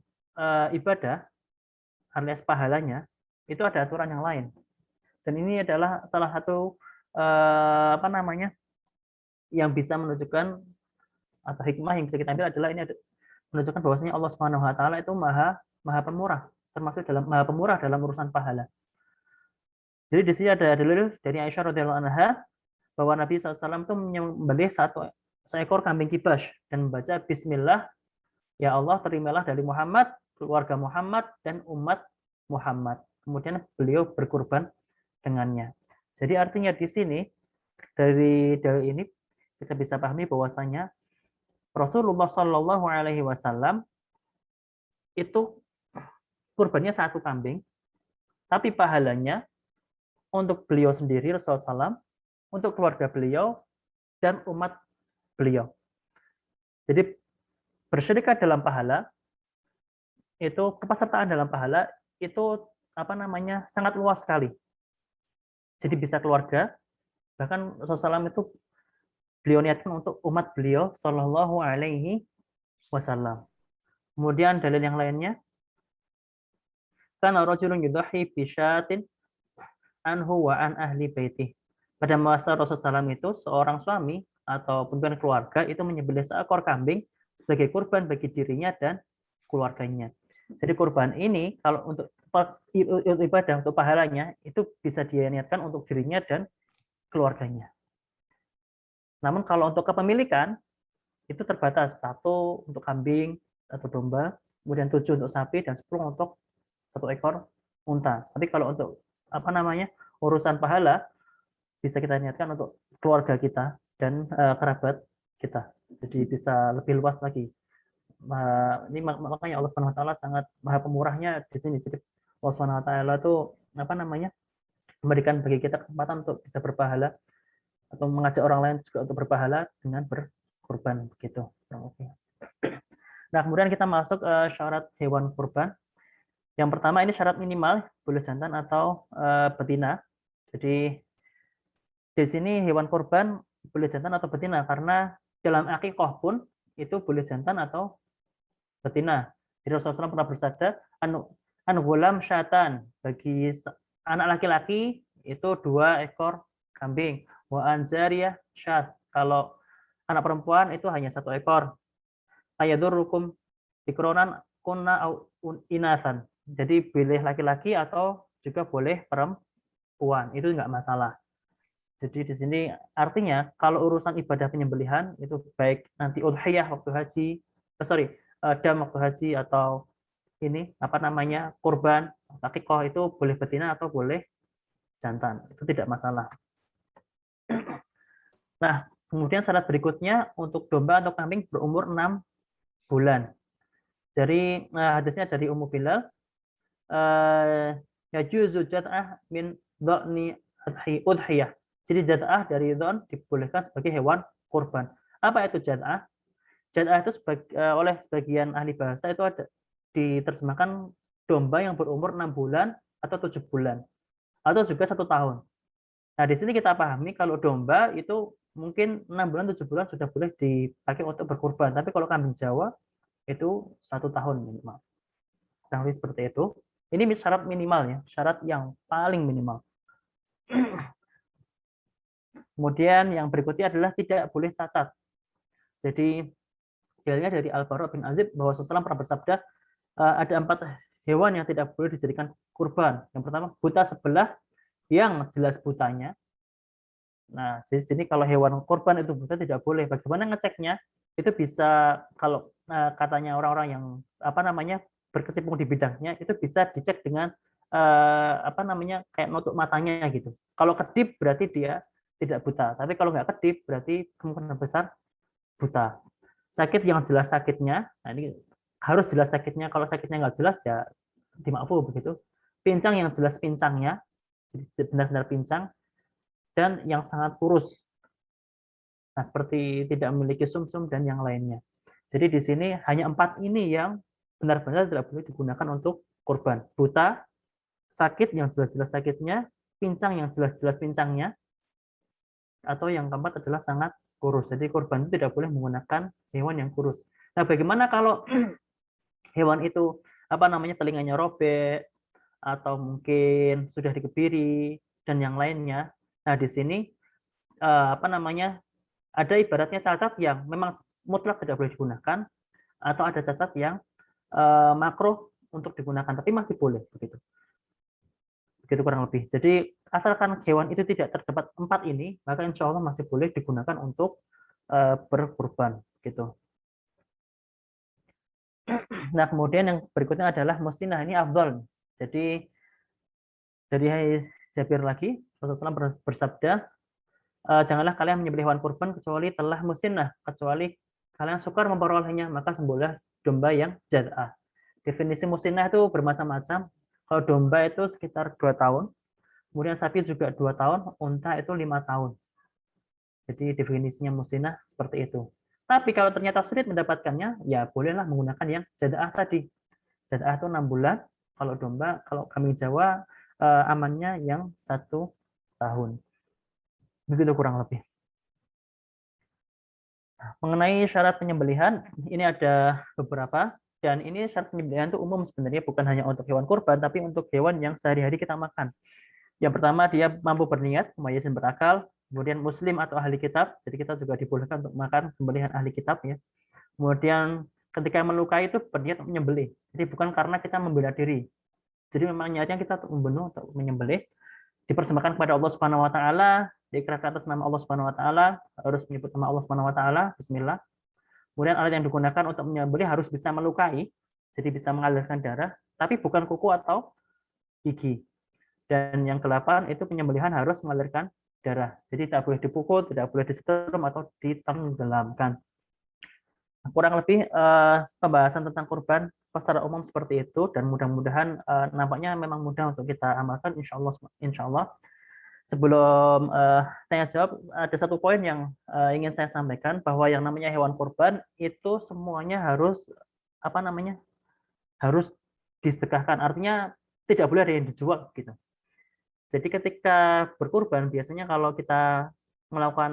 ibadah alias pahalanya itu ada aturan yang lain. Dan ini adalah salah satu apa namanya yang bisa menunjukkan atau hikmah yang bisa kita ambil adalah ini menunjukkan bahwasanya Allah Subhanahu wa taala itu maha pemurah, termasuk maha pemurah dalam urusan pahala. Jadi di sini ada dalil dari Aisyah radhiyallahu anha bahwa Nabi SAW itu menyembelih seekor kambing kibas dan membaca Bismillah, ya Allah terimalah dari Muhammad, keluarga Muhammad dan umat Muhammad. Kemudian beliau berkurban dengannya. Jadi artinya di sini dari dalil ini kita bisa pahami bahwasanya Rasulullah Shallallahu Alaihi Wasallam itu kurbannya satu kambing, tapi pahalanya untuk beliau sendiri Rasulullah SAW, untuk keluarga beliau dan umat beliau. Jadi berserikat dalam pahala itu kepesertaan dalam pahala itu apa namanya sangat luas sekali. Jadi bisa keluarga, bahkan Rasulullah SAW itu beliau niatkan untuk umat beliau Shallallahu Alaihi Wasallam. Kemudian dalil yang lainnya, kana rajulun yudhi bi syatin anhu wa an ahli baiti. Pada masa Rasulullah SAW itu seorang suami atau pimpinan keluarga itu menyembelih seekor kambing sebagai kurban bagi dirinya dan keluarganya. Jadi kurban ini kalau untuk ibadah untuk pahalanya itu bisa diniatkan untuk dirinya dan keluarganya. Namun kalau untuk kepemilikan itu terbatas, 1 untuk kambing atau domba, kemudian 7 untuk sapi dan 10 untuk 1 ekor unta. Tapi kalau untuk apa namanya urusan pahala bisa kita niatkan untuk keluarga kita dan kerabat kita. Jadi bisa lebih luas lagi. Ini makanya Allah Subhanahu wa taala sangat maha pemurahnya di sini. Jadi Allah Subhanahu wa taala itu apa namanya memberikan bagi kita kesempatan untuk bisa berpahala atau mengajak orang lain juga untuk berpahala dengan berkurban begitu. Nah, kemudian kita masuk syarat hewan kurban. Yang pertama ini syarat minimal boleh jantan atau betina. Jadi di sini hewan kurban boleh jantan atau betina karena dalam akikah pun itu boleh jantan atau betina. Jadi Rasulullah SAW pernah bersabda, an ghulam syatan, bagi anak laki-laki itu 2 ekor kambing, wa an jariyah syat, kalau anak perempuan itu hanya 1 ekor. Ayadurukum ikronan kunna au inasan. Jadi pilih laki-laki atau juga boleh perempuan, itu enggak masalah. Jadi di sini artinya kalau urusan ibadah penyembelihan itu baik nanti udhiyah waktu haji, dam waktu haji atau ini apa namanya kurban, akikah itu boleh betina atau boleh jantan, itu tidak masalah. Nah, kemudian syarat berikutnya untuk domba atau kambing berumur 6 bulan. Jadi hadisnya dari Ummu Bilal, yajuzu jat'ah min dhani udhiyah. Jadi jat'ah dari dhon dibolehkan sebagai hewan kurban. Apa itu jat'ah? Jat'ah itu oleh sebagian ahli bahasa itu ada diterjemahkan domba yang berumur 6 bulan atau 7 bulan atau juga 1 tahun. Nah, di sini kita pahami kalau domba itu mungkin 6 bulan 7 bulan sudah boleh dipakai untuk berkurban. Tapi kalau kambing Jawa itu 1 tahun minimal. Kurang lebih seperti itu. Ini syarat minimalnya, syarat yang paling minimal. Kemudian yang berikutnya adalah tidak boleh cacat. Jadi dalilnya dari Al-Bara bin Azib bahwa Rasulullah pernah bersabda ada 4 hewan yang tidak boleh dijadikan kurban. Yang pertama buta sebelah yang jelas butanya. Nah, di sini kalau hewan kurban itu buta tidak boleh. Bagaimana ngeceknya? Itu bisa kalau katanya orang-orang yang berkecimpung di bidangnya, itu bisa dicek dengan kayak nutup matanya gitu. Kalau kedip berarti dia tidak buta. Tapi kalau nggak kedip berarti kemungkinan besar buta. Sakit yang jelas sakitnya, nah ini harus jelas sakitnya. Kalau sakitnya nggak jelas ya dimakfu begitu. Pincang yang jelas pincangnya, benar-benar pincang, dan yang sangat kurus. Nah, seperti tidak memiliki sumsum dan yang lainnya. Jadi di sini hanya 4 ini yang benar-benar tidak boleh digunakan untuk kurban. Buta, sakit yang jelas-jelas sakitnya, pincang yang jelas-jelas pincangnya, atau yang keempat adalah sangat kurus. Jadi kurban itu tidak boleh menggunakan hewan yang kurus. Nah, bagaimana kalau hewan itu telinganya robek atau mungkin sudah dikebiri dan yang lainnya? Nah, di sini ada ibaratnya cacat yang memang mutlak tidak boleh digunakan, atau ada cacat yang makruh untuk digunakan tapi masih boleh begitu. Begitu kurang lebih. Jadi asalkan hewan itu tidak terdapat 4 ini, maka insya Allah masih boleh digunakan untuk berkurban gitu. Nah, kemudian yang berikutnya adalah mustinah, ini afdal. Jadi dari Jabir lagi, Rasulullah bersabda, janganlah kalian menyembelih hewan kurban kecuali telah mustinah, kecuali kalian sukar memperolehnya, maka sembelihlah domba yang jaz'ah. Definisi mustinah itu bermacam-macam. Kalau domba itu sekitar 2 tahun, kemudian sapi juga 2 tahun, unta itu 5 tahun. Jadi definisinya mustinah seperti itu. Tapi kalau ternyata sulit mendapatkannya, ya bolehlah menggunakan yang jaz'ah tadi. Jaz'ah itu 6 bulan, kalau domba, kalau kambing Jawa amannya yang 1 tahun. Begitu kurang lebih. Mengenai syarat penyembelihan, ini ada beberapa, dan ini syarat penyembelihan itu umum sebenarnya, bukan hanya untuk hewan kurban, tapi untuk hewan yang sehari-hari kita makan. Yang pertama, dia mampu berniat, mumayyiz berakal, kemudian muslim atau ahli kitab, jadi kita juga dibolehkan untuk makan sembelihan ahli kitab ya. Kemudian ketika melukai itu berniat menyembelih, jadi bukan karena kita membela diri. Jadi memang niatnya kita untuk membunuh atau menyembelih, dipersembahkan kepada Allah Subhanahu wa taala, diikrarkan atas nama Allah Subhanahu wa taala, harus menyebut nama Allah Subhanahu wa taala, bismillah. Kemudian alat yang digunakan untuk menyembelih harus bisa melukai, jadi bisa mengalirkan darah, tapi bukan kuku atau gigi. Dan yang ke-8 itu penyembelihan harus mengalirkan darah. Jadi tidak boleh dipukul, tidak boleh disetrum atau ditenggelamkan. Kurang lebih pembahasan tentang kurban secara umum seperti itu, dan mudah-mudahan nampaknya memang mudah untuk kita amalkan, insya Allah. Sebelum tanya jawab, ada satu poin yang ingin saya sampaikan, bahwa yang namanya hewan kurban itu semuanya harus harus disedekahkan. Artinya tidak boleh ada yang dijual gitu. Jadi ketika berkurban, biasanya kalau kita melakukan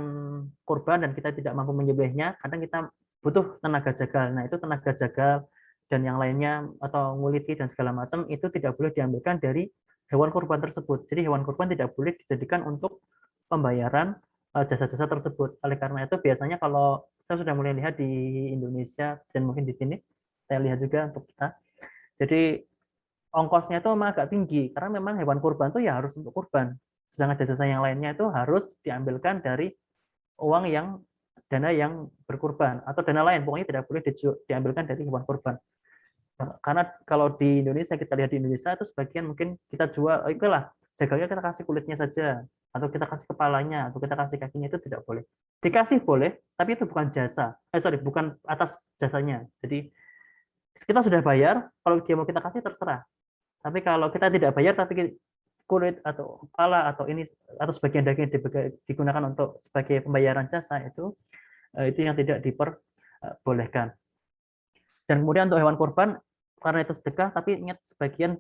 kurban dan kita tidak mampu menyembelihnya, kadang kita butuh tenaga jagal. Nah, itu tenaga jagal dan yang lainnya atau nguliti dan segala macam itu tidak boleh diambilkan dari hewan kurban tersebut. Jadi hewan kurban tidak boleh dijadikan untuk pembayaran jasa-jasa tersebut. Oleh karena itu biasanya kalau saya sudah mulai lihat di Indonesia dan mungkin di sini, saya lihat juga untuk kita. Jadi ongkosnya itu memang agak tinggi karena memang hewan kurban itu ya harus untuk kurban. Sedangkan jasa-jasa yang lainnya itu harus diambilkan dari uang yang dana yang berkurban atau dana lain, pokoknya tidak boleh diambilkan dari hewan kurban. Karena kalau di Indonesia, kita lihat di Indonesia itu sebagian mungkin kita jual, itulah jagalnya kita kasih kulitnya saja, atau kita kasih kepalanya, atau kita kasih kakinya, itu tidak boleh. Dikasih boleh, tapi itu bukan jasa. Bukan atas jasanya. Jadi kita sudah bayar, kalau dia mau kita kasih terserah. Tapi kalau kita tidak bayar, tapi kulit atau kepala atau ini atau sebagian daging digunakan untuk sebagai pembayaran jasa, itu yang tidak diperbolehkan. Dan kemudian untuk hewan kurban, karena itu sedekah, tapi ingat sebagian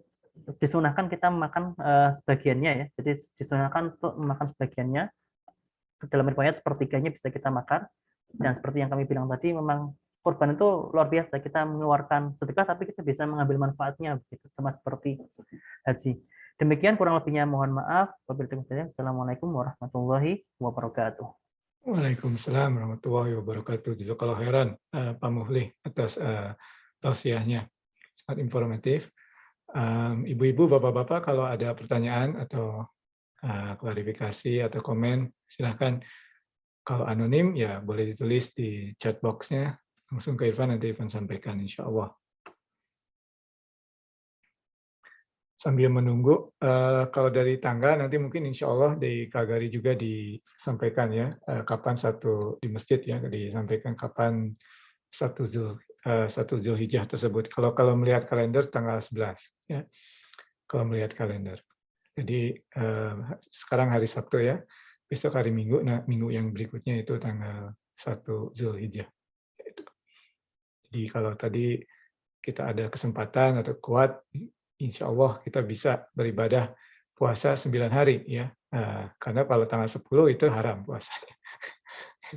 disunahkan kita makan sebagiannya ya. Jadi disunahkan untuk memakan sebagiannya. Dalam riwayat sepertiganya bisa kita makan. Dan seperti yang kami bilang tadi, memang kurban itu luar biasa. Kita mengeluarkan sedekah, tapi kita bisa mengambil manfaatnya, begitu, sama seperti haji. Demikian kurang lebihnya, mohon maaf. Wassalamualaikum warahmatullahi wabarakatuh. Waalaikumsalam warahmatullahi wabarakatuh. Jazakallahu khairan Pak Muhlih atas tausiahnya, sangat informatif. Ibu-ibu, bapak-bapak, kalau ada pertanyaan atau klarifikasi atau komen, silahkan. Kalau anonim ya boleh ditulis di chat box-nya langsung ke Irfan, nanti Irfan sampaikan insya Allah. Sambil menunggu, kalau dari tangga nanti mungkin insya Allah di Kagari juga disampaikan ya, kapan satu di masjid ya, disampaikan kapan satu Zulhijjah tersebut. Kalau melihat kalender tanggal 11 ya, kalau melihat kalender. Jadi sekarang hari Sabtu ya, besok hari Minggu, nah minggu yang berikutnya itu tanggal 1 Zulhijjah. Jadi kalau tadi kita ada kesempatan atau kuat, insya Allah kita bisa beribadah puasa 9 hari ya. Karena kalau tanggal 10 itu haram puasanya.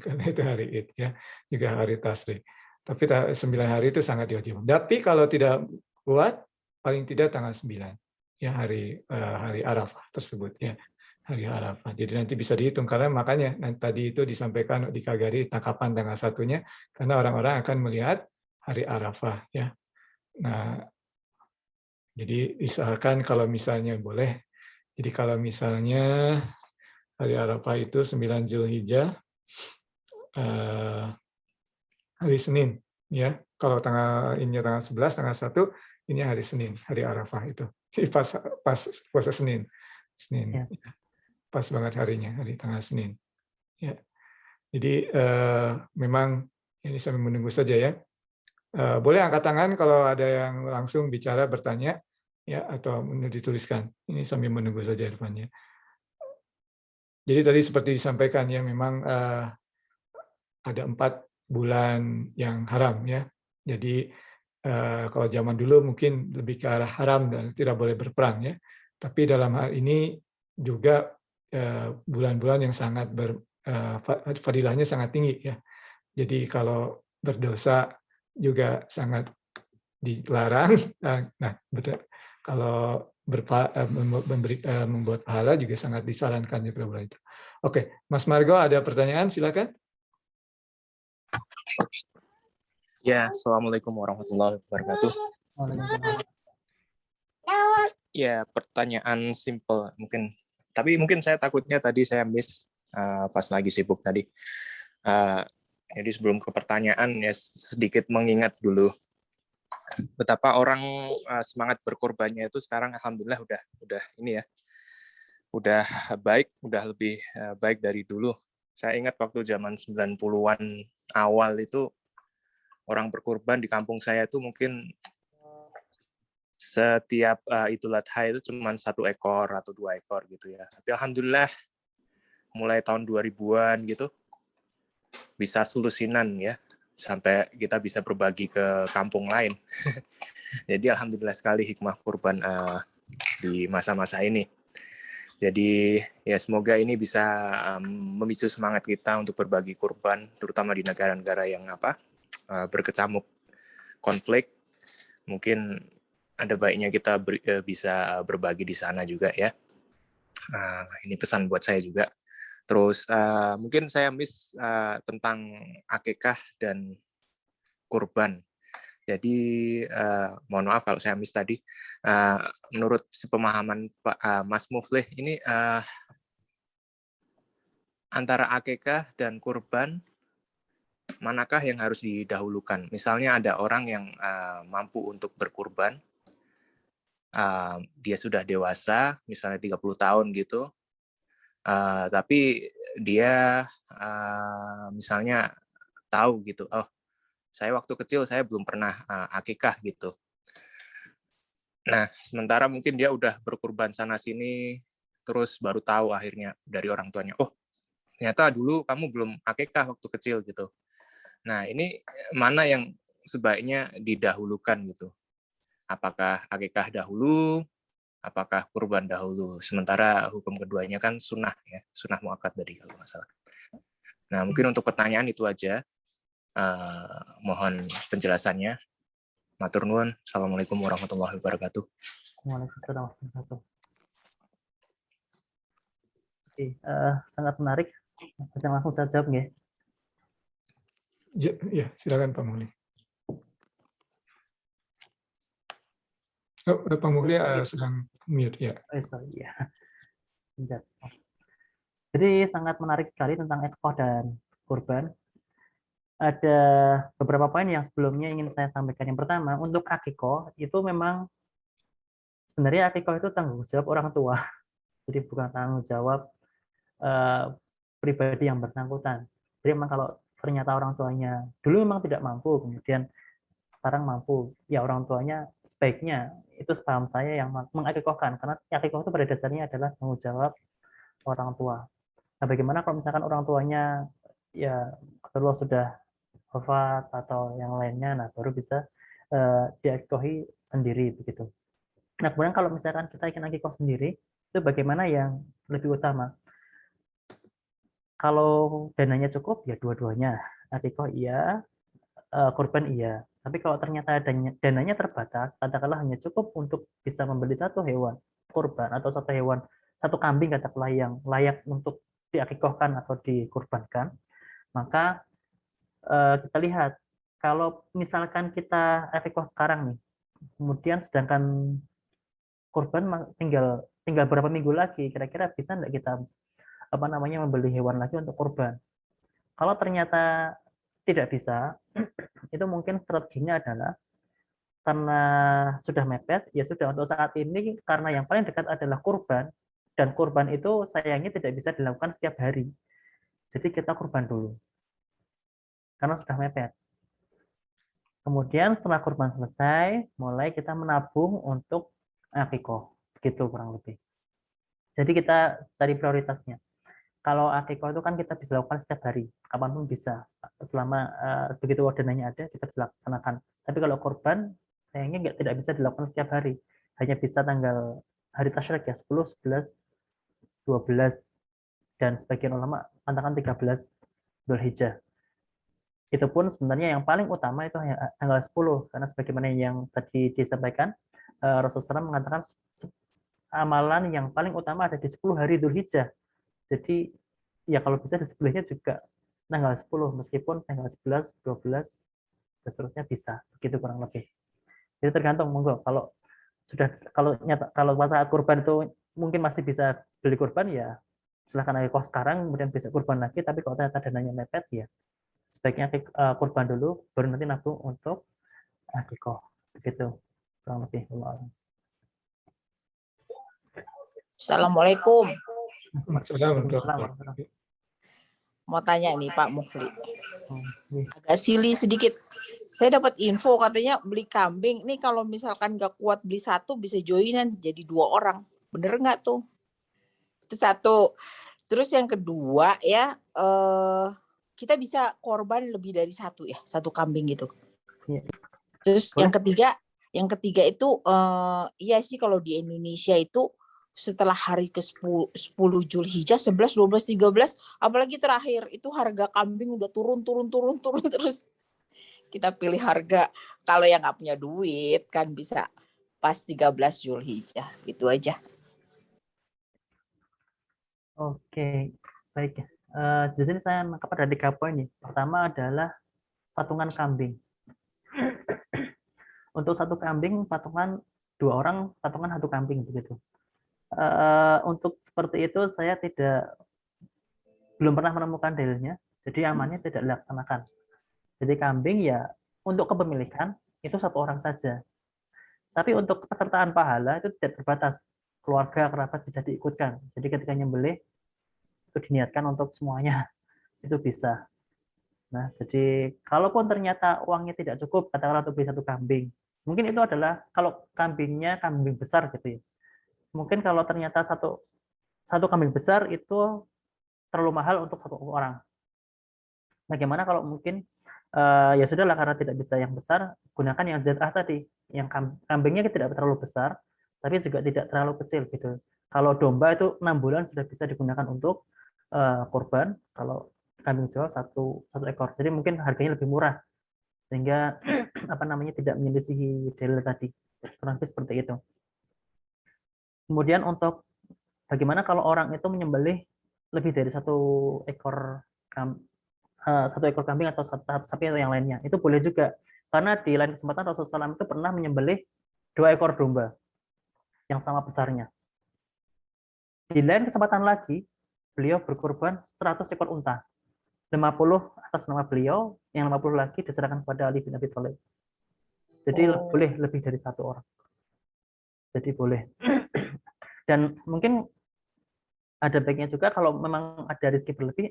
Karena itu hari Id ya, juga hari Tasrik. Tapi 9 hari itu sangat diwajibkan. Tapi kalau tidak kuat, paling tidak tanggal 9 ya, hari Arafah tersebut ya, hari Arafah. Jadi nanti bisa dihitung, karena makanya tadi itu disampaikan di Kagari kapan tanggal 1-nya, karena orang-orang akan melihat hari Arafah ya. Nah, jadi usahakan kalau misalnya boleh, jadi kalau misalnya hari Arafah itu 9 Zulhijjah, hari Senin ya. Kalau ini tanggal 11, tanggal 1, ini hari Senin, hari Arafah itu. Pas puasa Senin. Ya. Pas banget harinya, hari tanggal Senin. Ya. Jadi memang ini sambil menunggu saja ya. Boleh angkat tangan kalau ada yang langsung bicara, bertanya ya, atau dituliskan. Ini sambil menunggu saja Irfannya. Jadi tadi seperti disampaikan ya, memang ada 4 bulan yang haram ya. Jadi kalau zaman dulu mungkin lebih ke arah haram dan tidak boleh berperang ya. Tapi dalam hal ini juga bulan-bulan yang sangat fadilahnya sangat tinggi ya. Jadi kalau berdosa juga sangat dilarang. Nah, kalau membuat pahala juga sangat disarankan ya pada bulan itu. Oke, Mas Margo ada pertanyaan, silakan. Ya, Assalamualaikum warahmatullahi wabarakatuh. Ya, pertanyaan simple mungkin. Tapi mungkin saya takutnya tadi saya miss pas lagi sibuk tadi. Jadi sebelum ke pertanyaan ya sedikit mengingat dulu betapa orang semangat berkorbannya itu sekarang alhamdulillah udah ini ya. Udah baik, udah lebih baik dari dulu. Saya ingat waktu zaman 90-an awal itu orang berkorban di kampung saya itu mungkin setiap Idul Adha itu cuma 1 ekor atau 2 ekor gitu ya. Tapi alhamdulillah mulai tahun 2000-an gitu bisa selusinan ya, sampai kita bisa berbagi ke kampung lain. Jadi alhamdulillah sekali hikmah kurban di masa-masa ini. Jadi ya semoga ini bisa memicu semangat kita untuk berbagi kurban, terutama di negara-negara yang berkecamuk konflik. Mungkin ada baiknya kita bisa berbagi di sana juga ya. Ini pesan buat saya juga. Terus mungkin saya miss tentang akikah dan kurban. Jadi mohon maaf kalau saya miss tadi. Menurut pemahaman Pak Mas Muflih ini antara akikah dan kurban manakah yang harus didahulukan? Misalnya ada orang yang mampu untuk berkurban, dia sudah dewasa, misalnya 30 tahun gitu, tapi dia misalnya tahu gitu, oh saya waktu kecil saya belum pernah akikah gitu. Nah, sementara mungkin dia udah berkurban sana sini, terus baru tahu akhirnya dari orang tuanya, oh ternyata dulu kamu belum akikah waktu kecil gitu. Nah, ini mana yang sebaiknya didahulukan gitu? Apakah akikah dahulu, apakah kurban dahulu? Sementara hukum keduanya kan sunnah ya, sunnah muakkad dari kalau nggak salah. Nah, mungkin untuk pertanyaan itu aja. Mohon penjelasannya. Matur nuwun. Assalamualaikum warahmatullahi wabarakatuh. Waalaikumsalam warahmatullahi wabarakatuh. Oke, sangat menarik. Bisa langsung saya jawab nggih? Ya, silakan Pak Muli. Pak Muli sedang mute ya. Sorry ya. Bentar. Jadi sangat menarik sekali tentang akikah dan kurban. Ada beberapa poin yang sebelumnya ingin saya sampaikan. Yang pertama, untuk akikah itu memang sebenarnya akikah itu tanggung jawab orang tua. Jadi bukan tanggung jawab pribadi yang bersangkutan. Jadi memang kalau ternyata orang tuanya dulu memang tidak mampu, kemudian sekarang mampu, ya orang tuanya sebaiknya itu sepaham saya yang mengakikahkan, karena akikah itu pada dasarnya adalah tanggung jawab orang tua. Nah, bagaimana kalau misalkan orang tuanya ya kalau sudah wafat atau yang lainnya, nah baru bisa diakikohi sendiri begitu. Nah, kemudian kalau misalkan kita ingin akikoh sendiri, itu bagaimana yang lebih utama? Kalau dananya cukup, ya dua-duanya. Akikoh iya, kurban iya. Tapi kalau ternyata dananya terbatas, katakanlah hanya cukup untuk bisa membeli satu hewan kurban atau satu kambing katakanlah yang layak untuk diakikohkan atau dikurbankan, maka kita lihat kalau misalkan kita akikoh sekarang nih, kemudian sedangkan kurban tinggal berapa minggu lagi, kira-kira bisa nggak kita membeli hewan lagi untuk kurban? Kalau ternyata tidak bisa, itu mungkin strateginya adalah karena sudah mepet, ya sudah untuk saat ini karena yang paling dekat adalah kurban, dan kurban itu sayangnya tidak bisa dilakukan setiap hari. Jadi kita kurban dulu, karena sudah mepet. Kemudian setelah kurban selesai, mulai kita menabung untuk akikoh, begitu kurang lebih. Jadi kita cari prioritasnya. Kalau akikoh itu kan kita bisa lakukan setiap hari, kapanpun bisa, selama begitu dananya ada kita bisa laksanakan. Tapi kalau kurban sayangnya tidak bisa dilakukan setiap hari, hanya bisa tanggal hari tasyrik ya 10, 11, 12, dan sebagian ulama katakan 13 Dzulhijjah. Itu pun sebenarnya yang paling utama itu hanya tanggal 10, karena sebagaimana yang tadi disampaikan, Rasulullah SAW mengatakan amalan yang paling utama ada di 10 hari Dzulhijjah. Jadi ya kalau bisa di sebelahnya juga tanggal 10, meskipun tanggal 11, 12, dan seterusnya bisa. Begitu kurang lebih. Jadi tergantung, monggo. Kalau saat kurban itu mungkin masih bisa beli kurban, ya silahkan akikoh sekarang, kemudian bisa kurban lagi. Tapi kalau ternyata dananya mepet, ya sebaiknya kurban dulu, baru nanti nabung untuk akikoh. Begitu kurang lebih. Assalamualaikum. Assalamualaikum. Mau tanya nih Pak Mufli. Agak silly sedikit. Saya dapat info katanya beli kambing. Nih kalau misalkan nggak kuat beli satu bisa joinan jadi 2 orang. Bener nggak tuh? Itu satu. Terus yang kedua ya, kita bisa korban lebih dari satu ya, satu kambing gitu. Terus yang ketiga itu iya sih kalau di Indonesia itu setelah hari ke-10 Dzulhijjah, 11, 12, 13, apalagi terakhir itu harga kambing udah turun terus. Kita pilih harga, kalau yang nggak punya duit kan bisa pas 13 Dzulhijjah. Itu aja. Oke, baik. Jadi saya menangkap ada 3 poin nih. Pertama adalah patungan kambing. Untuk satu kambing patungan 2 orang, patungan 1 kambing begitu. Untuk seperti itu saya belum pernah menemukan dalilnya, jadi amannya tidak dilaksanakan. Jadi kambing ya untuk kepemilikan itu 1 orang saja. Tapi untuk kesertaan pahala itu tidak terbatas, keluarga kerabat bisa diikutkan. Jadi ketika nyembelih itu diniatkan untuk semuanya, itu bisa. Nah, jadi kalaupun ternyata uangnya tidak cukup, katakanlah untuk beli 1 kambing, mungkin itu adalah kalau kambingnya kambing besar gitu ya. Mungkin kalau ternyata satu kambing besar itu terlalu mahal untuk 1 orang. Bagaimana kalau mungkin ya sudahlah karena tidak bisa yang besar, gunakan yang ZA tadi, yang kambingnya tidak terlalu besar, tapi juga tidak terlalu kecil gitu. Kalau domba itu 6 bulan sudah bisa digunakan untuk kurban, kalau kambing Jawa satu ekor. Jadi mungkin harganya lebih murah sehingga tidak menyelisihi dalil tadi. Kurang lebih seperti itu. Kemudian untuk bagaimana kalau orang itu menyembelih lebih dari 1 ekor kambing atau 1 sapi atau yang lainnya, itu boleh juga. Karena di lain kesempatan Rasulullah SAW itu pernah menyembelih 2 ekor domba yang sama besarnya. Di lain kesempatan lagi, beliau berkorban 100 ekor unta. 50 atas nama beliau, yang 50 lagi diserahkan kepada Ali bin Abi Thalib. Jadi boleh lebih dari 1 orang. Jadi boleh. Dan mungkin ada baiknya juga kalau memang ada rezeki berlebih,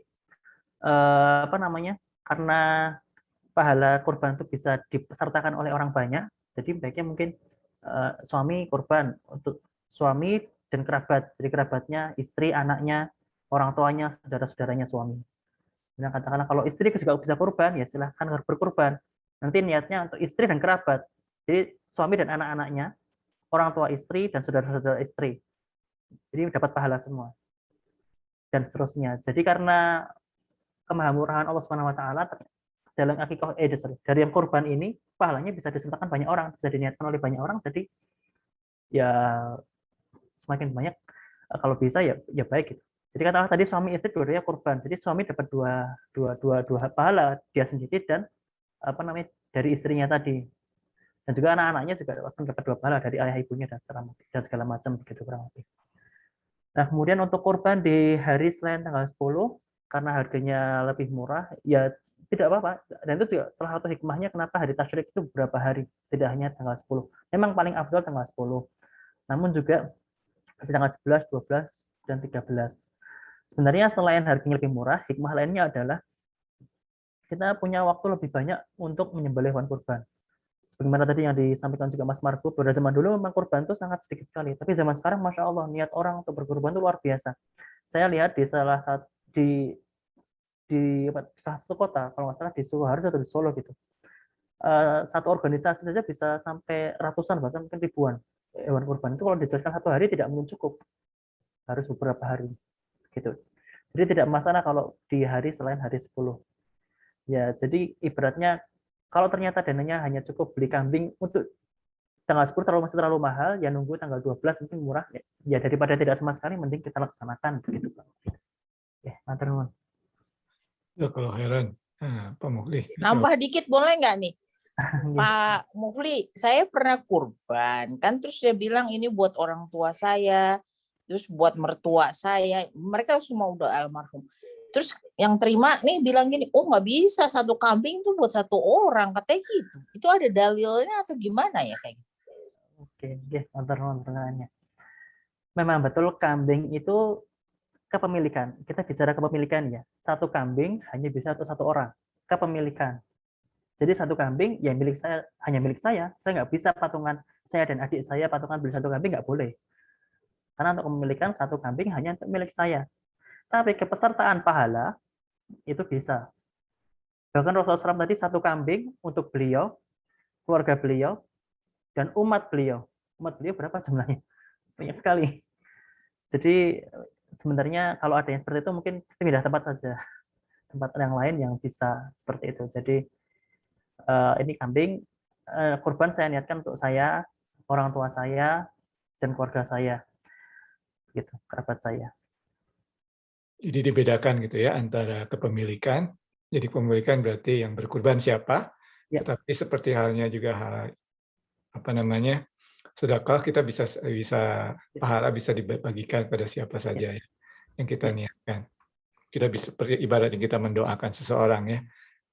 karena pahala kurban itu bisa dipesertakan oleh orang banyak, jadi baiknya mungkin suami kurban untuk suami dan kerabat, jadi kerabatnya, istri, anaknya, orang tuanya, saudara-saudaranya suami. Nah, katakanlah kalau istri juga bisa kurban, ya silahkan berkurban. Nanti niatnya untuk istri dan kerabat. Jadi suami dan anak-anaknya, orang tua istri dan saudara-saudara istri. Jadi dapat pahala semua. Dan seterusnya. Jadi karena kemahamurahan Allah Subhanahu wa taala dalam akikah dari yang kurban ini pahalanya bisa disempatkan banyak orang, bisa diniatkan oleh banyak orang. Jadi ya semakin banyak kalau bisa ya baik gitu. Jadi katakanlah tadi suami istri dua-duanya kurban. Jadi suami dapat dua pahala, dia sendiri dan dari istrinya tadi. Dan juga anak-anaknya juga akan dapat 2 pahala dari ayah ibunya dan segala macam begitu kurang lebih. Nah, kemudian untuk kurban di hari selain tanggal 10 karena harganya lebih murah, ya tidak apa-apa. Dan itu juga salah satu hikmahnya kenapa hari tasyrik itu beberapa hari, tidak hanya tanggal 10. Memang paling afdal tanggal 10. Namun juga tanggal 11, 12, dan 13. Sebenarnya selain harganya lebih murah, hikmah lainnya adalah kita punya waktu lebih banyak untuk menyembelih hewan kurban. Bagaimana tadi yang disampaikan juga Mas Marco, pada zaman dulu memang kurban itu sangat sedikit sekali. Tapi zaman sekarang, Masya Allah, niat orang untuk berkurban itu luar biasa. Saya lihat di salah satu di salah satu kota, kalau nggak salah di Sukoharjo atau di Solo gitu. Satu organisasi saja bisa sampai ratusan, bahkan mungkin ribuan hewan kurban. Itu kalau dijelaskan 1 hari tidak mungkin cukup. Harus beberapa hari. Gitu. Jadi tidak masalah kalau di hari selain hari 10. Ya, jadi ibaratnya kalau ternyata dananya hanya cukup beli kambing untuk tanggal 10 masih terlalu mahal, ya nunggu tanggal 12 mungkin murah. Ya daripada tidak sama sekali, mending kita laksanakan begitu. Ya, matur nuwun. Ya, kalau heran, Pak Mukhli. Nambah dikit boleh nggak nih? Pak Mukhli, saya pernah kurban, kan terus dia bilang ini buat orang tua saya, terus buat mertua saya, mereka semua udah almarhum. Terus yang terima nih bilang gini, oh nggak bisa, 1 kambing itu buat 1 orang, katanya gitu. Itu ada dalilnya atau gimana ya kayak gitu? Oke, matur nuwun pertanyaannya. Memang betul kambing itu kepemilikan. Kita bicara kepemilikan ya. 1 kambing hanya bisa untuk 1 orang. Kepemilikan. Jadi 1 kambing ya milik saya, hanya milik saya. Saya nggak bisa patungan saya dan adik saya patungan beli 1 kambing, nggak boleh. Karena untuk kepemilikan 1 kambing hanya untuk milik saya. Tapi kepesertaan pahala itu bisa. Bahkan Rasulullah SAW tadi 1 kambing untuk beliau, keluarga beliau, dan umat beliau. Umat beliau berapa jumlahnya? Banyak sekali. Jadi sebenarnya kalau ada yang seperti itu mungkin pindah tempat saja. Tempat yang lain yang bisa seperti itu. Jadi ini kambing kurban saya niatkan untuk saya, orang tua saya, dan keluarga saya. Gitu, kerabat saya. Jadi dibedakan gitu ya antara kepemilikan. Jadi kepemilikan berarti yang berkurban siapa, Ya. Tetapi seperti halnya juga sedekah, kita bisa pahala bisa dibagikan pada siapa saja ya, yang kita niatkan. Kita bisa seperti ibarat yang kita mendoakan seseorang ya.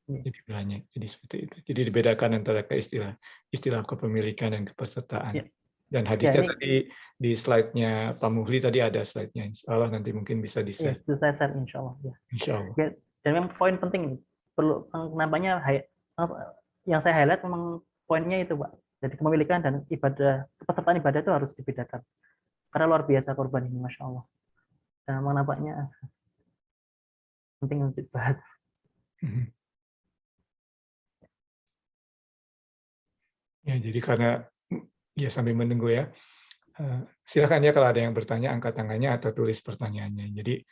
Jadi seperti itu. Jadi dibedakan antara istilah kepemilikan dan kepesertaan. Dan hadisnya tadi di slide-nya Pak Mukhli tadi ada slide-nya. Insya Allah nanti mungkin bisa di-share. Itu saya share insya Allah. Ya. Insya Allah. Ya, dan memang poin penting ini. Perlu nampaknya yang saya highlight memang poinnya itu, Pak. Jadi kepemilikan dan kepesertaan ibadah itu harus dibedakan. Karena luar biasa korban ini, Masya Allah. Dan memang nampaknya penting untuk dibahas. Ya, jadi karena ya sambil menunggu ya, silakan ya kalau ada yang bertanya angkat tangannya atau tulis pertanyaannya. Jadi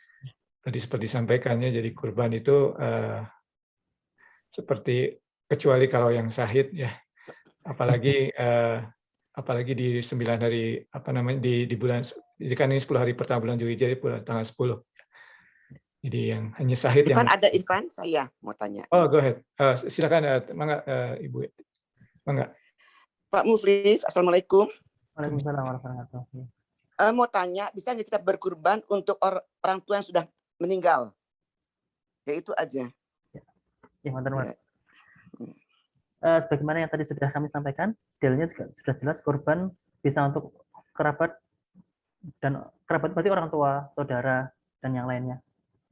tadi seperti disampaikannya, jadi kurban itu seperti kecuali kalau yang syahid ya, apalagi di 9 hari di bulan, jadi kan ini 10 hari pertama bulan Zulhijjah, jadi tanggal 10. Jadi yang hanya syahid Irfan, yang ada Irfan, saya mau tanya. Oh, go ahead. Silakan mangga Ibu. Mangga. Pak Muflis, Assalamualaikum. Waalaikumsalam warahmatullahi wabarakatuh. Mau tanya, bisa nggak kita berkurban untuk orang tua yang sudah meninggal. Ya itu aja. Ya, Mantan Ya. Sebagaimana yang tadi sudah kami sampaikan, dalilnya juga sudah jelas, korban bisa untuk kerabat, dan kerabat berarti orang tua, saudara, dan yang lainnya,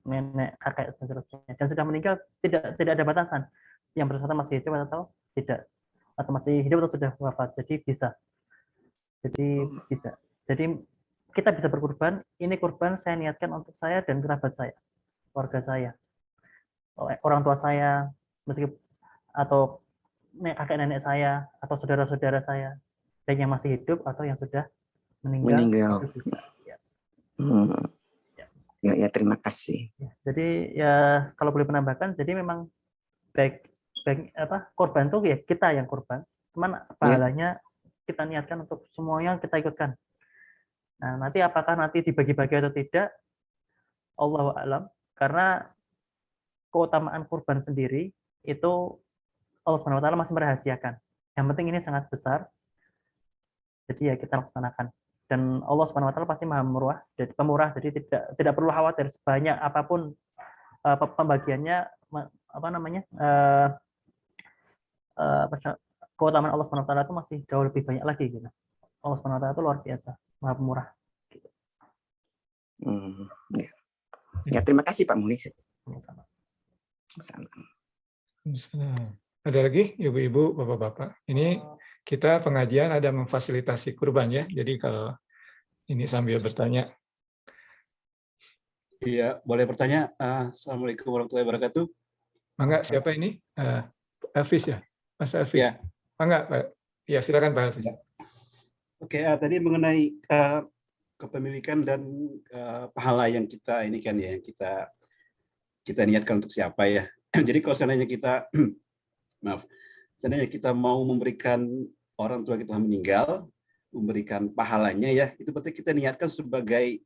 nenek, kakek, dan seterusnya. Dan sudah meninggal tidak ada batasan. Yang bersangkutan masih hidup atau tidak, atau masih hidup atau sudah wafat. Jadi bisa. Jadi kita bisa berkurban. Ini kurban saya niatkan untuk saya dan kerabat saya, keluarga saya, orang tua saya, meskipun atau kakek nenek saya atau saudara-saudara saya, baik yang masih hidup atau yang sudah meninggal. Ya. Ya, terima kasih. Jadi ya kalau boleh menambahkan, jadi memang baik korban itu ya kita yang korban, cuman pahalanya kita niatkan untuk semuanya kita ikutkan. Nah, nanti apakah nanti dibagi-bagi atau tidak, Allahu a'lam, karena keutamaan kurban sendiri itu Allah SWT masih merahasiakan. Yang penting ini sangat besar, jadi ya kita laksanakan. Dan Allah SWT pasti maha pemurah, jadi tidak perlu khawatir sebanyak apapun pembagiannya, keutamaan Allah SWT itu masih jauh lebih banyak lagi. Gitu. Allah SWT itu luar biasa, maha pemurah. Gitu. Ya, terima kasih Pak Muhli. Ada lagi ibu-ibu, bapak-bapak? Ini kita pengajian ada memfasilitasi kurban ya. Jadi kalau ini sambil bertanya. Iya, boleh bertanya. Assalamualaikum warahmatullahi wabarakatuh. Mangga, siapa ini? Elvis ya? Mas Elvis? Ya. Mangga, Pak. Ya, silakan Pak Elvis. Oke, tadi mengenai kepemilikan dan pahala yang kita ini kan ya, yang kita niatkan untuk siapa ya. Jadi kalau seandainya kita seandainya kita mau memberikan orang tua kita meninggal, memberikan pahalanya ya, itu berarti kita niatkan sebagai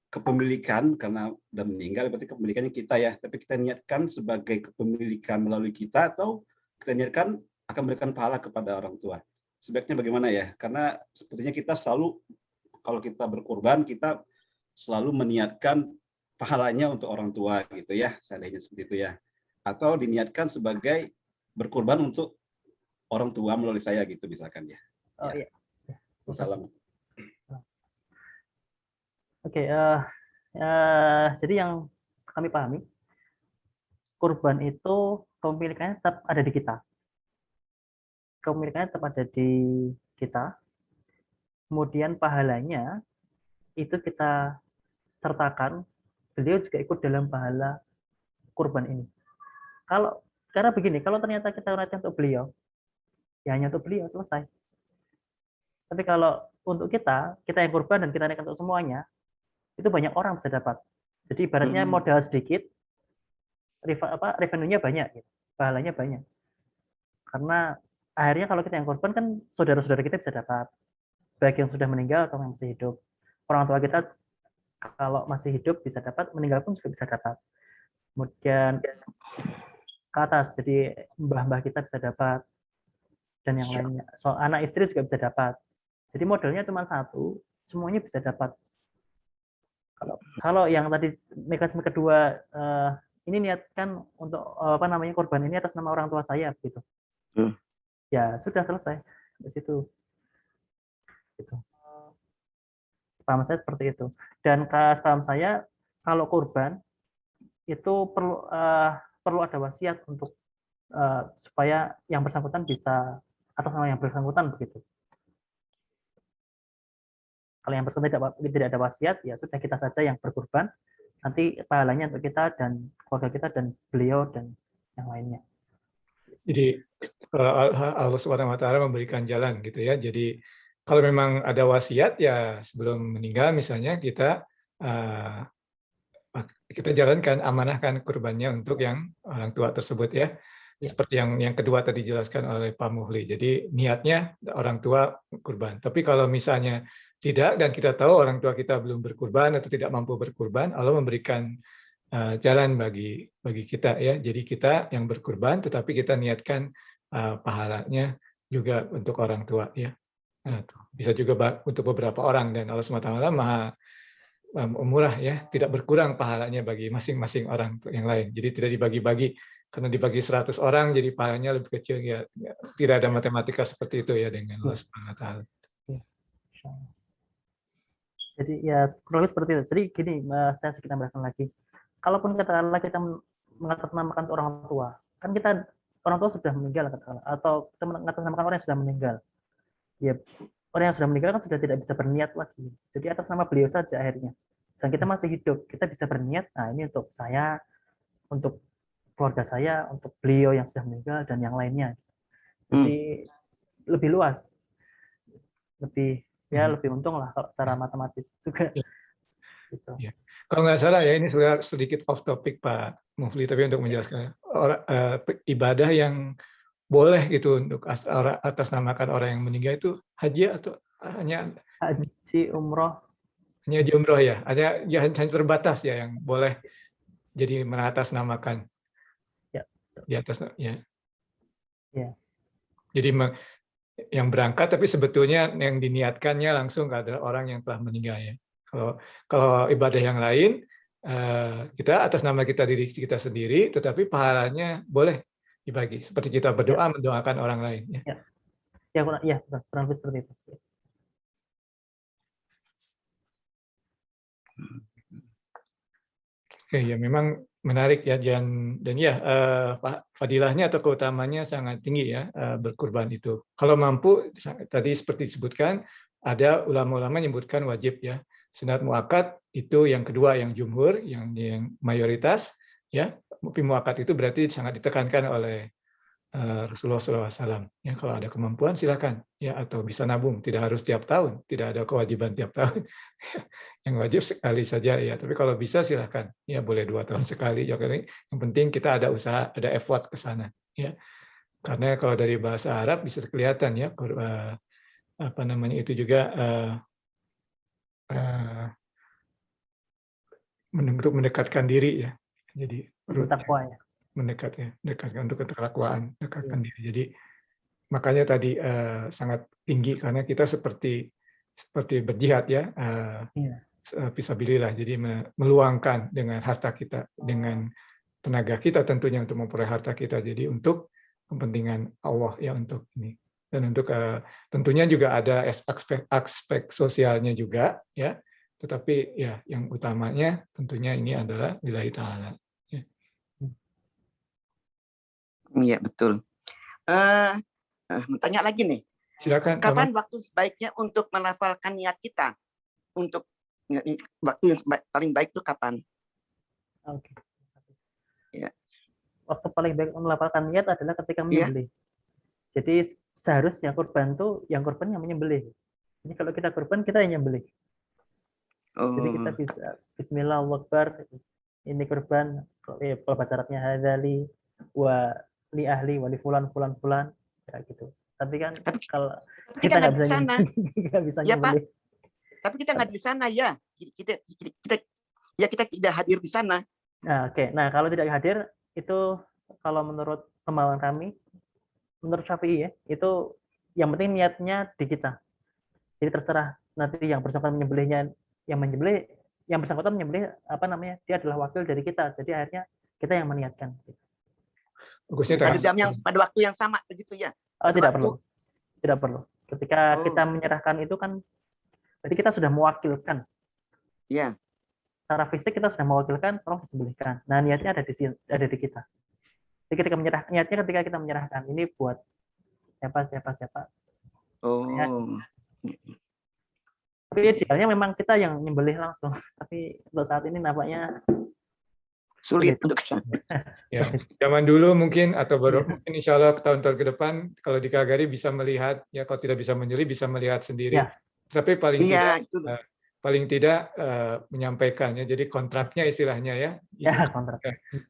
kepemilikan karena udah meninggal, berarti kepemilikannya kita ya, tapi kita niatkan sebagai kepemilikan melalui kita, atau kita niatkan akan memberikan pahala kepada orang tua. Sebaiknya bagaimana ya? Karena sepertinya kita selalu, kalau kita berkorban, kita selalu meniatkan pahalanya untuk orang tua gitu ya, seandainya seperti itu ya. Atau diniatkan sebagai berkorban untuk orang tua melalui saya gitu misalkan ya. Oh iya. Wassalamu. Oke, jadi yang kami pahami, kurban itu kepemilikannya tetap ada di kita. Kepemilikannya tetap ada di kita. Kemudian pahalanya itu kita sertakan, beliau juga ikut dalam pahala kurban ini. Karena begini, kalau ternyata kita niatkan untuk beliau, ya hanya untuk beliau, selesai. Tapi kalau untuk kita yang kurban dan kita niatkan untuk semuanya, itu banyak orang bisa dapat. Jadi ibaratnya modal sedikit, revenue-nya banyak, gitu. Pahalanya banyak. Karena akhirnya kalau kita yang korban kan saudara-saudara kita bisa dapat, baik yang sudah meninggal atau yang masih hidup. Orang tua kita kalau masih hidup bisa dapat, meninggal pun juga bisa dapat. Kemudian ke atas, jadi mbah-mbah kita bisa dapat, dan yang lainnya. So, anak istri juga bisa dapat. Jadi modalnya cuma satu, semuanya bisa dapat. Kalau yang tadi mekanisme kedua, ini niatkan untuk korban ini atas nama orang tua saya, gitu. Ya sudah selesai di situ. Gitu. Paham saya seperti itu. Dan paham saya kalau kurban itu perlu ada wasiat untuk supaya yang bersangkutan bisa atas nama yang bersangkutan begitu. Kalau yang bersangkutan tidak ada wasiat, ya sudah kita saja yang berkurban. Nanti pahalanya untuk kita dan keluarga kita dan beliau dan yang lainnya. Jadi Allah SWT memberikan jalan gitu ya. Jadi kalau memang ada wasiat ya sebelum meninggal misalnya kita jalankan, amanahkan kurbannya untuk yang orang tua tersebut ya. Seperti yang kedua tadi dijelaskan oleh Pak Muhli. Jadi niatnya orang tua kurban. Tapi kalau misalnya tidak dan kita tahu orang tua kita belum berkurban atau tidak mampu berkurban, Allah memberikan jalan bagi kita ya. Jadi kita yang berkurban tetapi kita niatkan pahalanya juga untuk orang tua ya. Nah, bisa juga untuk beberapa orang, dan Allah SWT murah ya, tidak berkurang pahalanya bagi masing-masing orang yang lain. Jadi tidak dibagi-bagi, karena dibagi 100 orang jadi pahalanya lebih kecil ya. Tidak ada matematika seperti itu ya dengan Allah Subhanahu wa taala. Jadi ya kurang lebih seperti itu. Jadi gini, saya sedikit tambahkan lagi. Kalaupun katakanlah kita mengatasnamakan orang tua, kan kita orang tua sudah meninggal katakanlah, atau kita mengatasnamakan orang yang sudah meninggal. Ya, orang yang sudah meninggal kan sudah tidak bisa berniat lagi. Jadi atas nama beliau saja akhirnya. Dan kita masih hidup, kita bisa berniat. Nah, ini untuk saya, untuk keluarga saya, untuk beliau yang sudah meninggal dan yang lainnya. Jadi lebih luas, lebih lebih untung lah kalau secara matematis juga. Gitu. Ya. Kalau nggak salah ya, ini sedikit off topic Pak Mufli, tapi untuk menjelaskan ibadah yang boleh gitu untuk atas namakan orang yang meninggal itu haji atau hanya haji umroh? Hanya haji umroh ya, hanya terbatas ya yang boleh jadi mengatasnamakan. Ya. Di atas ya. Ya. Jadi yang berangkat tapi sebetulnya yang diniatkannya langsung adalah orang yang telah meninggal ya. Kalau ibadah yang lain kita atas nama diri kita sendiri, tetapi pahalanya boleh dibagi seperti kita berdoa mendoakan orang lain. Ya kurang lebih seperti itu. Oke, ya memang menarik ya dan ya fadilahnya atau keutamanya sangat tinggi ya berkurban itu. Kalau mampu tadi seperti disebutkan ada ulama-ulama menyebutkan wajib ya. Sunat muakkad itu yang kedua yang jumhur yang mayoritas ya. Tapi muakkad itu berarti sangat ditekankan oleh Rasulullah SAW. Ya, kalau ada kemampuan silakan ya atau bisa nabung, tidak harus tiap tahun, tidak ada kewajiban tiap tahun. Yang wajib sekali saja ya, tapi kalau bisa silakan ya boleh 2 tahun sekali. Ya, yang penting kita ada usaha, ada effort ke sana ya. Karena kalau dari bahasa Arab bisa kelihatan ya apa namanya itu juga untuk mendekatkan diri ya. Jadi takwa ya. mendekatkan untuk ketakwaan, mendekatkan diri. Jadi makanya tadi sangat tinggi karena kita seperti berjihad ya, fisabilillah. Jadi meluangkan dengan harta kita, dengan tenaga kita tentunya untuk memperoleh harta kita. Jadi untuk kepentingan Allah ya untuk ini. Dan untuk tentunya juga ada aspek sosialnya juga ya. Tetapi ya yang utamanya tentunya ini adalah lillahi ta'ala. Iya betul. Tanya lagi nih. Silakan. Kapan waktu sebaiknya untuk melafalkan niat kita? Untuk waktu yang paling baik itu kapan? Oke. Ya. Waktu paling baik melafalkan niat adalah ketika menyembelih. Jadi seharusnya kurban tuh yang kurban yang menyembelih. Jadi kalau kita kurban kita yang nyembelih. Jadi kita bisa Bismillah Allahu Akbar, ini kurban, kalau bahasa Arabnya hadzali wa li ahli wa li fulan ya gitu. Tapi kan kalau kita nggak bisa nggak bisa nyembelih. Tapi kita nggak di sana ya. Kita tidak hadir di sana. Nah, oke. Nah, kalau tidak hadir itu kalau menurut pemahaman kami, menurut Syafi'i ya, itu yang penting niatnya di kita. Jadi terserah nanti yang bersangkutan menyembelihnya, yang bersangkutan menyembelih apa namanya, dia adalah wakil dari kita. Jadi akhirnya kita yang meniatkan. Pada waktu yang sama begitu ya? Tidak perlu. Ketika kita menyerahkan itu kan, jadi kita sudah mewakilkan. Iya. Secara fisik kita sudah mewakilkan, tolong disembelihkan. Nah niatnya ada di kita. Jadi ketika niatnya ketika kita menyerahkan ini buat siapa. Tapi idealnya memang kita yang nyembelih langsung. Tapi untuk saat ini nampaknya sulit untuk sana. Ya, zaman dulu mungkin atau baru mungkin insya Allah tahun-tahun ke depan kalau di Kagari bisa melihat ya, kalau tidak bisa menyembelih bisa melihat sendiri. Ya. Tapi paling tidak menyampaikan ya. Jadi kontraknya istilahnya ya.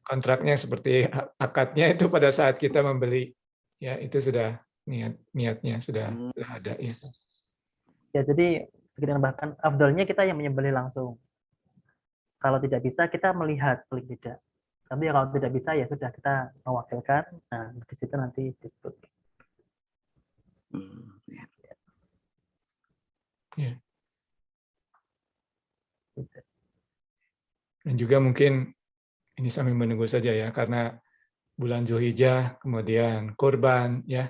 Kontraknya seperti akadnya itu pada saat kita membeli ya, itu sudah niatnya sudah ada ya. Ya, jadi sekedar bahkan afdalnya kita yang menyembelih langsung. Kalau tidak bisa kita melihat paling tidak. Tapi kalau tidak bisa ya sudah kita mewakilkan. Nah, di situ nanti disebut. Ya. Dan juga mungkin ini sambil menunggu saja ya, karena bulan Zulhijjah, kemudian kurban, ya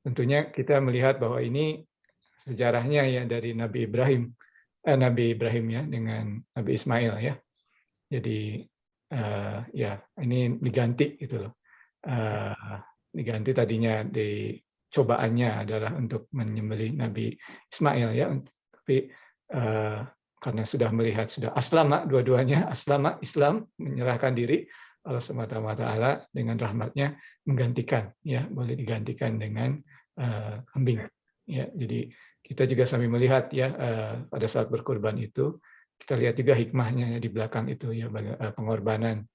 tentunya kita melihat bahwa ini sejarahnya ya dari Nabi Ibrahim ya dengan Nabi Ismail ya. Jadi ya ini diganti gitu loh. Diganti tadinya di cobaannya adalah untuk menyembelih Nabi Ismail ya, tapi karena sudah melihat sudah aslama dua-duanya, aslama Islam menyerahkan diri, Allah SWT dengan rahmatnya menggantikan ya, boleh digantikan dengan kambing ya. Jadi kita juga sambil melihat ya pada saat berkorban itu kita lihat juga hikmahnya ya, di belakang itu ya, pengorbanan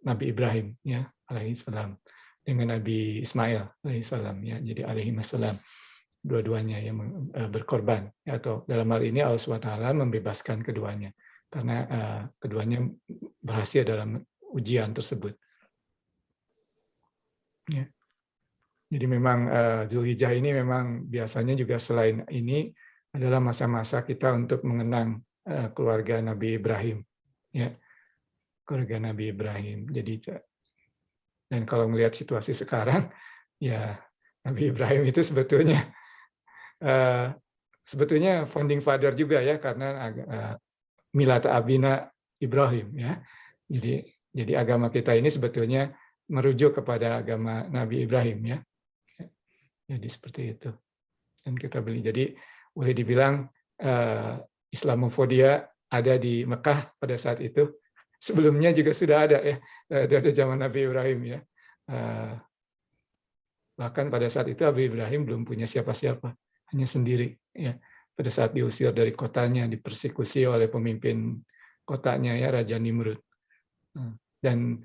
Nabi Ibrahim ya alaihissalam dengan Nabi Ismail alaihissalam ya. Jadi alaihissalam dua-duanya yang berkorban ya, atau dalam hal ini Allah SWT membebaskan keduanya karena keduanya berhasil dalam ujian tersebut. Ya. Jadi memang Zulhijjah ini memang biasanya juga selain ini adalah masa-masa kita untuk mengenang keluarga Nabi Ibrahim, ya, keluarga Nabi Ibrahim. Jadi dan kalau melihat situasi sekarang, ya Nabi Ibrahim itu sebetulnya founding father juga ya, karena Millata Abina Ibrahim ya. Jadi agama kita ini sebetulnya merujuk kepada agama Nabi Ibrahim ya. Jadi seperti itu. Dan kita jadi boleh dibilang Islamofobia ada di Mekah pada saat itu. Sebelumnya juga sudah ada ya, dari zaman Nabi Ibrahim ya. Bahkan pada saat itu Nabi Ibrahim belum punya siapa-siapa, hanya sendiri ya. Pada saat diusir dari kotanya, dipersekusi oleh pemimpin kotanya ya, Raja Nimrud. Dan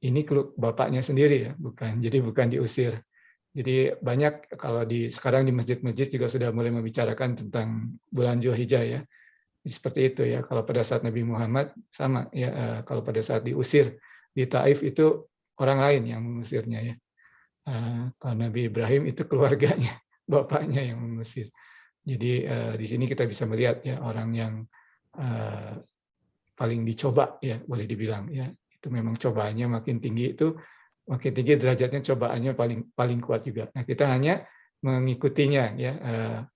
ini bapaknya sendiri ya, bukan diusir. Jadi banyak kalau sekarang di masjid-masjid juga sudah mulai membicarakan tentang bulan Zulhijjah ya. Seperti itu ya. Kalau pada saat Nabi Muhammad sama ya, kalau pada saat diusir di Taif itu orang lain yang mengusirnya ya. Kalau Nabi Ibrahim itu keluarganya, bapaknya yang mengusir. Jadi di sini kita bisa melihat ya orang yang paling dicoba ya, boleh dibilang ya. Itu memang cobaannya makin tinggi itu, makin tinggi derajatnya cobaannya paling kuat juga. Nah, kita hanya mengikutinya ya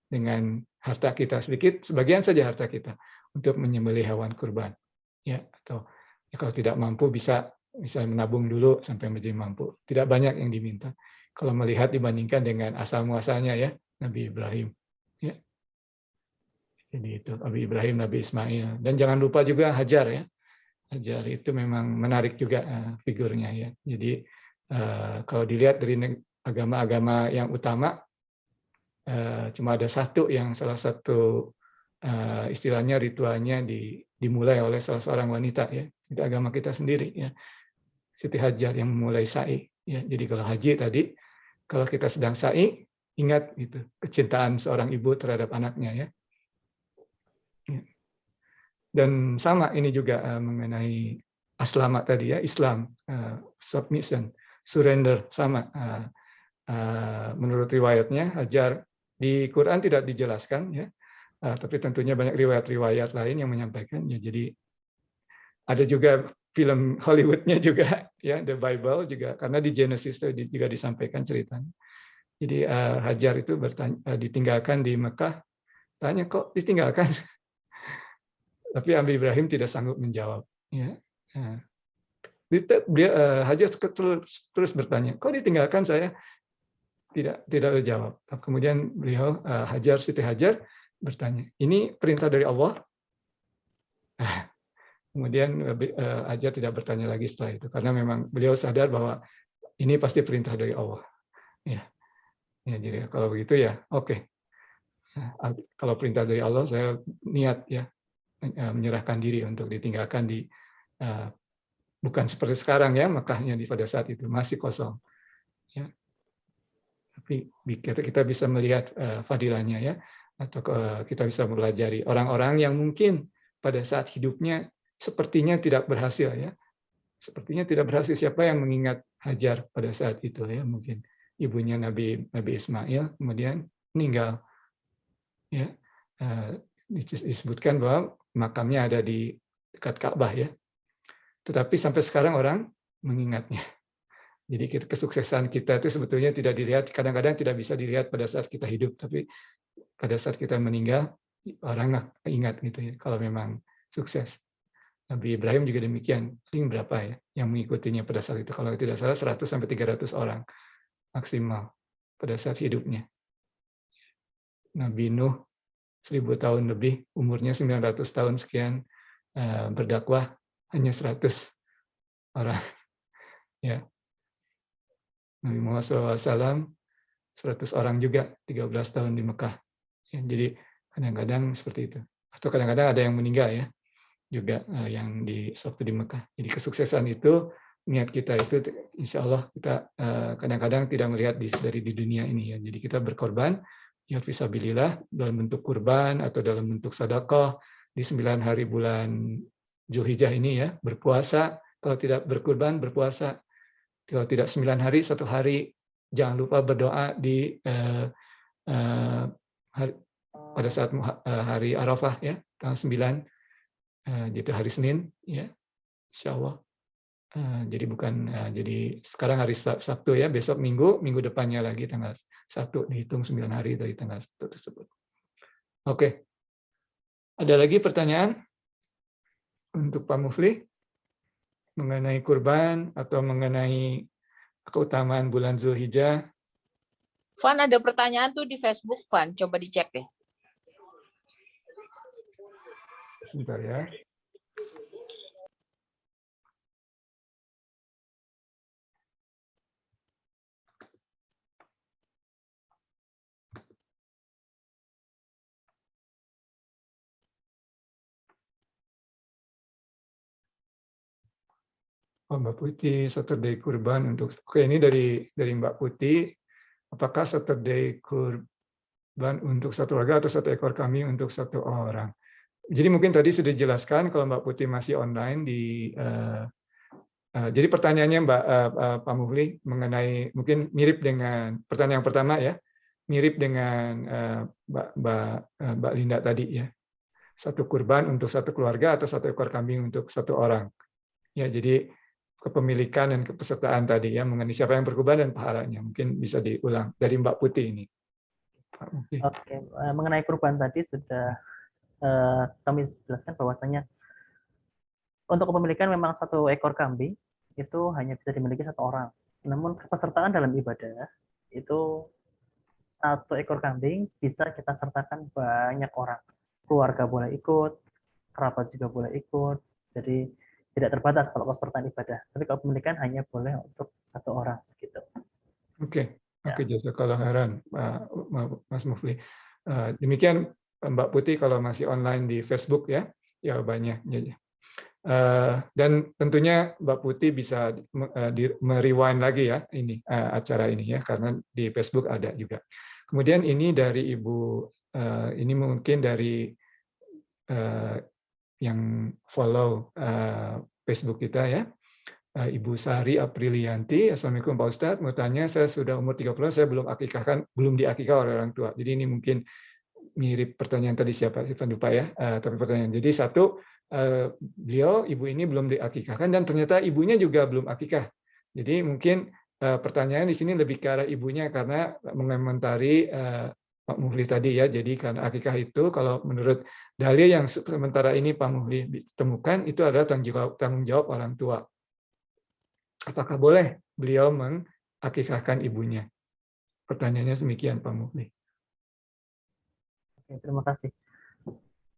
dengan harta kita sedikit, sebagian saja harta kita untuk menyembelih hewan kurban. Ya, atau ya, kalau tidak mampu bisa menabung dulu sampai menjadi mampu. Tidak banyak yang diminta. Kalau melihat dibandingkan dengan asal muasalnya ya, Nabi Ibrahim. Ya. Jadi itu Nabi Ibrahim, Nabi Ismail. Dan jangan lupa juga Hajar ya. Hajar itu memang menarik juga figurnya ya. Jadi kalau dilihat dari agama-agama yang utama, cuma ada satu yang salah satu istilahnya ritualnya dimulai oleh salah seorang wanita ya. Itu agama kita sendiri ya. Siti Hajar yang memulai sa'i ya. Jadi kalau haji tadi, kalau kita sedang sa'i, ingat itu kecintaan seorang ibu terhadap anaknya ya. Dan sama ini juga mengenai aslama tadi ya, Islam, submission, surrender, sama. Menurut riwayatnya, Hajar di Quran tidak dijelaskan ya, tapi tentunya banyak riwayat-riwayat lain yang menyampaikan ya. Jadi ada juga film Hollywoodnya juga ya, The Bible juga, karena di Genesis itu juga disampaikan ceritanya. Jadi Hajar itu ditinggalkan di Mekah, tanya kok ditinggalkan? Tapi Nabi Ibrahim tidak sanggup menjawab. Ya. Hajar terus bertanya, kok ditinggalkan saya? Tidak terjawab. Kemudian beliau Siti Hajar bertanya, ini perintah dari Allah? Kemudian Hajar tidak bertanya lagi setelah itu, karena memang beliau sadar bahwa ini pasti perintah dari Allah. Ya, jadi kalau begitu ya, oke. Kalau perintah dari Allah, saya niat ya menyerahkan diri untuk ditinggalkan bukan seperti sekarang ya, Mekahnya pada saat itu masih kosong ya. Tapi kita bisa melihat fadilahnya ya, atau kita bisa mempelajari orang-orang yang mungkin pada saat hidupnya sepertinya tidak berhasil ya, sepertinya tidak berhasil. Siapa yang mengingat Hajar pada saat itu ya, mungkin ibunya Nabi Ismail kemudian meninggal ya. Disebutkan bahwa makamnya ada di dekat Ka'bah ya. Tetapi sampai sekarang orang mengingatnya. Jadi kesuksesan kita itu sebetulnya tidak dilihat, kadang-kadang tidak bisa dilihat pada saat kita hidup, tapi pada saat kita meninggal, orang ingat gitu ya, kalau memang sukses. Nabi Ibrahim juga demikian, paling berapa ya yang mengikutinya pada saat itu, kalau tidak salah 100-300 orang maksimal pada saat hidupnya. Nabi Nuh 1000 tahun lebih, umurnya 900 tahun sekian, berdakwah hanya 100 orang. Ya. Nabi Muhammad SAW 100 orang juga, 13 tahun di Mekah. Ya, jadi kadang-kadang seperti itu. Atau kadang-kadang ada yang meninggal ya, juga yang waktu di Mekah. Jadi kesuksesan itu, niat kita itu insya Allah kita kadang-kadang tidak melihat dari di dunia ini ya. Jadi kita berkorban, jihad fisabilillah dalam bentuk kurban atau dalam bentuk sedekah di 9 hari bulan Zulhijjah ini ya, berpuasa, kalau tidak berkurban berpuasa. Kalau tidak 9 hari, 1 hari, jangan lupa berdoa di pada saat hari Arafah ya, tanggal 9, jadi hari Senin ya, insya Allah. Jadi jadi sekarang hari Sabtu ya, besok minggu depannya lagi tanggal 1, dihitung 9 hari dari tanggal 1 tersebut. Oke. Ada lagi pertanyaan untuk Pak Mufli mengenai kurban atau mengenai keutamaan bulan Zulhijjah? Van, ada pertanyaan tuh di Facebook, Van. Coba dicek deh. Sebentar ya. Oh, Mbak Putih, Saturday kurban untuk ini dari Mbak Putih, apakah Saturday kurban untuk satu keluarga atau 1 ekor kambing untuk 1 orang? Jadi mungkin tadi sudah dijelaskan kalau Mbak Putih masih online jadi pertanyaannya Pak Muhli mengenai mungkin mirip dengan pertanyaan yang pertama ya, mirip dengan Mbak Linda tadi ya, 1 kurban untuk 1 keluarga atau 1 ekor kambing untuk 1 orang. Ya, jadi kepemilikan dan kepesertaan tadi ya mengenai siapa yang berkurban dan pahalanya mungkin bisa diulang dari Mbak Putih ini. Oke, mengenai kurban tadi sudah kami jelaskan bahwasanya untuk kepemilikan memang 1 ekor kambing itu hanya bisa dimiliki 1 orang. Namun kepesertaan dalam ibadah itu 1 ekor kambing bisa kita sertakan banyak orang. Keluarga boleh ikut, kerabat juga boleh ikut. Jadi tidak terbatas kalau kepesertaan ibadah. Tapi kalau kepemilikan hanya boleh untuk 1 orang gitu. Oke, jazakallah khairan Mas Mufli. Demikian Mbak Putih kalau masih online di Facebook ya, jawabannya. Dan tentunya Mbak Putih bisa merewind lagi ya ini acara ini ya, karena di Facebook ada juga. Kemudian ini dari Ibu, ini mungkin dari yang follow Facebook kita ya, Ibu Sari Aprilianti. Assalamualaikum Pak Ustadz, mau tanya, saya sudah umur 30, saya belum diakikah oleh orang tua. Jadi ini mungkin mirip pertanyaan tadi siapa lupa ya, tapi pertanyaan. Jadi 1, beliau ibu ini belum diakikahkan dan ternyata ibunya juga belum akikah. Jadi mungkin pertanyaan di sini lebih ke arah ibunya karena mengomentari Pak Muhli tadi ya. Jadi karena akikah itu kalau menurut dalil yang sementara ini Pak Muhli ditemukan itu adalah tanggung jawab orang tua. Apakah boleh beliau mengakikahkan ibunya? Pertanyaannya demikian Pak Muhli. Oke, terima kasih.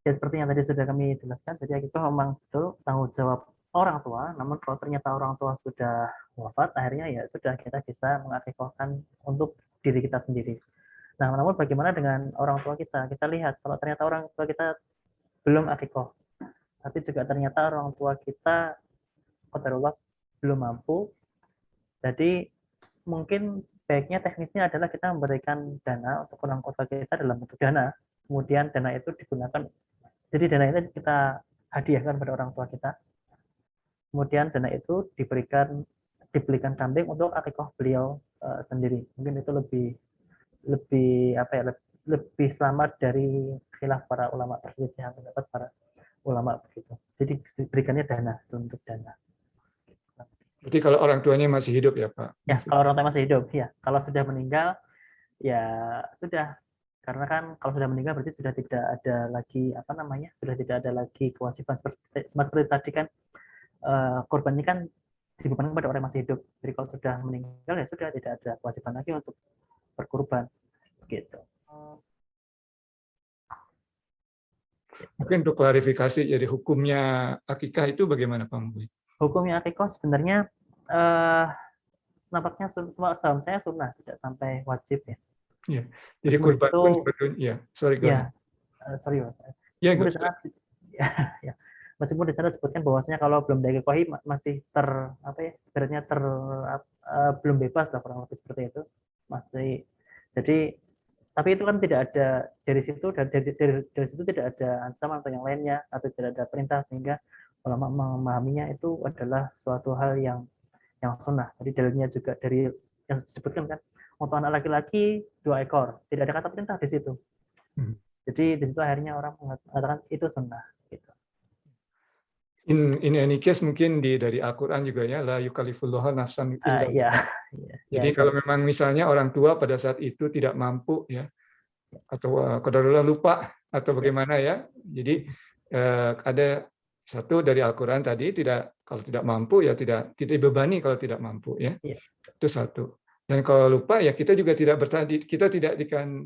Ya seperti yang tadi sudah kami jelaskan, jadi itu memang betul tanggung jawab orang tua. Namun kalau ternyata orang tua sudah wafat, akhirnya ya sudah kita bisa mengakikahkan untuk diri kita sendiri. Nah, namun bagaimana dengan orang tua kita? Kita lihat kalau ternyata orang tua kita belum akikoh, tapi juga ternyata orang tua kita qadarullah belum mampu. Jadi mungkin baiknya teknisnya adalah kita memberikan dana untuk orang tua kita dalam bentuk dana. Kemudian dana itu digunakan, jadi dana itu kita hadiahkan pada orang tua kita. Kemudian dana itu dibelikan kambing untuk akikoh beliau sendiri. Mungkin itu lebih selamat dari khilaf para ulama, perselisihan pendapat para ulama begitu. Jadi diberikannya dana, untuk dana. Berarti kalau orang tuanya masih hidup ya Pak? Ya, kalau orang tua masih hidup, ya. Kalau sudah meninggal, ya sudah. Karena kan kalau sudah meninggal berarti sudah tidak ada lagi apa namanya, sudah tidak ada lagi kewajiban seperti tadi kan, korban ini kan dibebankan kepada orang yang masih hidup. Jadi kalau sudah meninggal ya sudah tidak ada kewajiban lagi untuk berkurban, gitu. Mungkin untuk klarifikasi, jadi hukumnya akikah itu bagaimana Pak Mufli? Hukumnya akikah sebenarnya nampaknya setahu saya sunnah, tidak sampai wajib ya. Ya, jadi Meskipun di kurban situ, pun sebetulnya, ya, sorry, go ahead. sorry Mas. Ya, Meskipun di sana, ya, meskipun di sana disebutkan bahwasanya kalau belum diakikahi masih sebenarnya belum bebas lah, kurang lebih seperti itu. Masih, jadi tapi itu kan tidak ada dari situ, dari situ tidak ada ancaman atau yang lainnya, atau tidak ada perintah, sehingga ulama memahaminya itu adalah suatu hal yang sunnah. Jadi dalilnya juga dari yang disebutkan kan, untuk anak laki-laki 2 ekor, tidak ada kata perintah di situ. Jadi di situ akhirnya orang mengatakan itu sunnah. Gitu. In any case mungkin dari Al-Quran juga ya, la yukallifullahu nafsan illa Jadi kalau memang misalnya orang tua pada saat itu tidak mampu ya, atau qadarullah lupa atau bagaimana ya, jadi ada satu dari Al-Quran tadi, kalau tidak mampu ya tidak dibebani kalau tidak mampu ya, itu satu. Dan kalau lupa ya kita juga tidak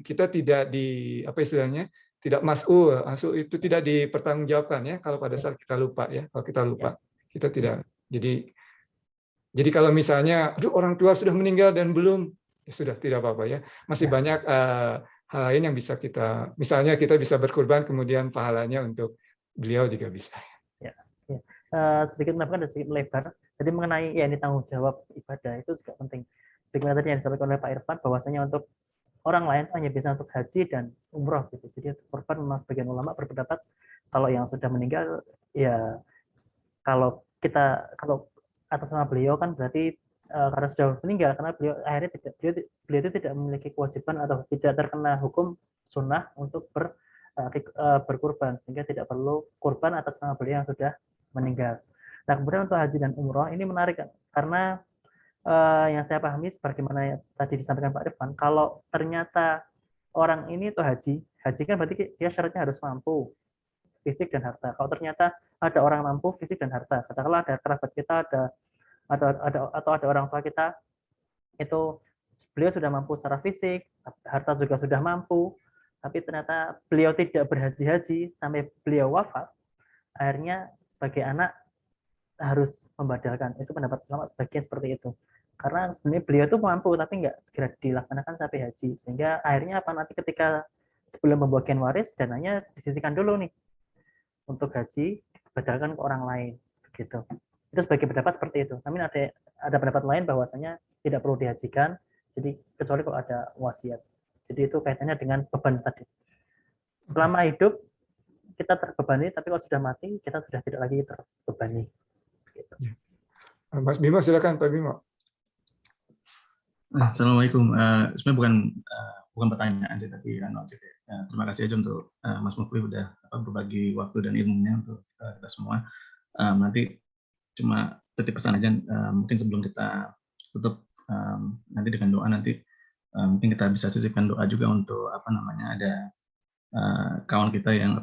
kita tidak di apa istilahnya, tidak mas'ul itu tidak dipertanggungjawabkan ya kalau pada saat kita lupa ya, kalau kita lupa kita tidak. Jadi kalau misalnya aduh orang tua sudah meninggal dan belum, ya sudah tidak apa-apa ya, masih banyak hal lain yang bisa kita, misalnya kita bisa berkurban kemudian pahalanya untuk beliau juga bisa. Sedikit menambahkan dan sedikit melebar. Jadi mengenai ya ini tanggung jawab ibadah itu juga penting. Seperti tadi yang disampaikan oleh Pak Irfan, bahwasanya untuk orang lain hanya bisa untuk haji dan umroh gitu. Jadi korban memang sebagian ulama berpendapat kalau yang sudah meninggal ya kalau atas nama beliau kan berarti karena sudah meninggal, karena beliau akhirnya beliau itu tidak memiliki kewajiban atau tidak terkena hukum sunnah untuk berkurban, sehingga tidak perlu kurban atas nama beliau yang sudah meninggal. Nah kemudian untuk haji dan umroh ini menarik karena yang saya pahami sebagaimana yang tadi disampaikan Pak Irfan, kalau ternyata orang ini itu haji kan berarti dia syaratnya harus mampu fisik dan harta. Kalau ternyata ada orang mampu fisik dan harta, katakanlah ada kerabat kita, atau ada orang tua kita itu beliau sudah mampu secara fisik, harta juga sudah mampu, tapi ternyata beliau tidak berhaji-haji sampai beliau wafat, akhirnya sebagai anak harus membadalkan. Itu pendapat ulama sebagian seperti itu. Karena sebenarnya beliau itu mampu tapi nggak segera dilaksanakan sampai haji, sehingga akhirnya apa, nanti ketika sebelum pembagian waris dananya disisihkan dulu nih untuk haji, dibadalkan ke orang lain begitu. Itu sebagai pendapat seperti itu. Namun ada pendapat lain bahwasanya tidak perlu dihajikan, jadi kecuali kalau ada wasiat. Jadi itu kaitannya dengan beban tadi. Selama hidup kita terbebani, tapi kalau sudah mati kita sudah tidak lagi terbebani. Gitu. Mas Bimo, silakan Pak Bimo. Assalamualaikum. Sebenarnya bukan pertanyaan sih, tapi terima kasih aja untuk Mas Mufli udah berbagi waktu dan ilmunya untuk kita semua. Nanti cuma titip pesan aja, mungkin sebelum kita tutup nanti dengan doa, nanti mungkin kita bisa sisipkan doa juga untuk ada kawan kita yang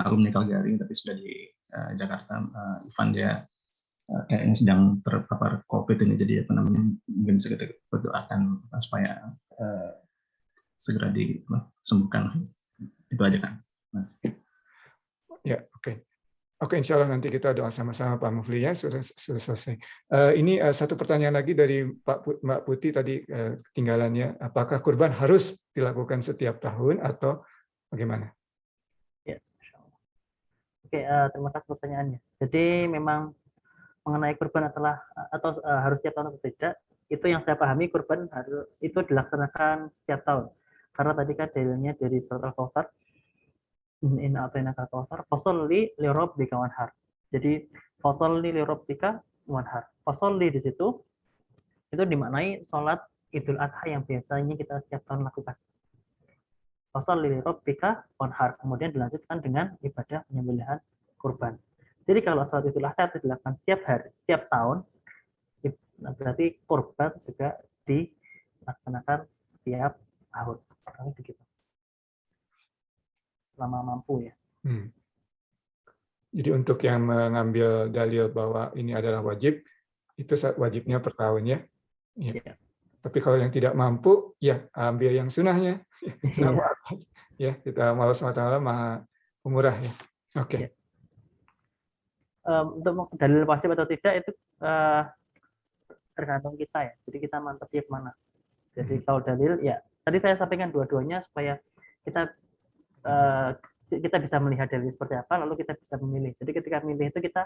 alumni Calgary tapi sudah di Jakarta, Ivan, dia kayaknya sedang terpapar COVID ini, jadi mungkin bisa kita berdoakan supaya segera disembuhkan. Itu aja kan, Mas. Ya, oke. Oke, insya Allah nanti kita doa sama-sama Pak Mufli ya, sudah selesai. Ini satu pertanyaan lagi dari Mbak Putih tadi ketinggalannya, apakah kurban harus dilakukan setiap tahun atau bagaimana? Ya, oke, terima kasih pertanyaannya. Jadi memang mengenai kurban atau harus setiap tahun atau tidak, itu yang saya pahami kurban itu dilaksanakan setiap tahun. Karena tadi kan dalilnya dari surat Al-Kautsar, inna a'tainakal kautsar fasholli li rabbika wanhar. Jadi fasholli li rabbika wanhar. Fasholli di situ itu dimaknai sholat Idul Adha yang biasanya kita setiap tahun lakukan. Fasholli li rabbika wanhar. Kemudian dilanjutkan dengan ibadah penyembelihan kurban. Jadi kalau sholat Idul Adha itu dilakukan setiap hari, setiap tahun, berarti kurban juga dilaksanakan setiap tahun. Begitu. Selama mampu ya. Jadi untuk yang mengambil dalil bahwa ini adalah wajib, itu wajibnya per tahun ya. Ya. Tapi kalau yang tidak mampu, ya ambil yang sunnahnya. Ya, kita Allah SWT Maha Pemurah ya. Oke. Untuk dalil wajib atau tidak itu tergantung kita ya. Jadi kita mantap yang mana. Jadi kalau dalil ya tadi saya sampaikan dua-duanya supaya kita bisa melihat dalil seperti apa, lalu kita bisa memilih. Jadi ketika memilih itu kita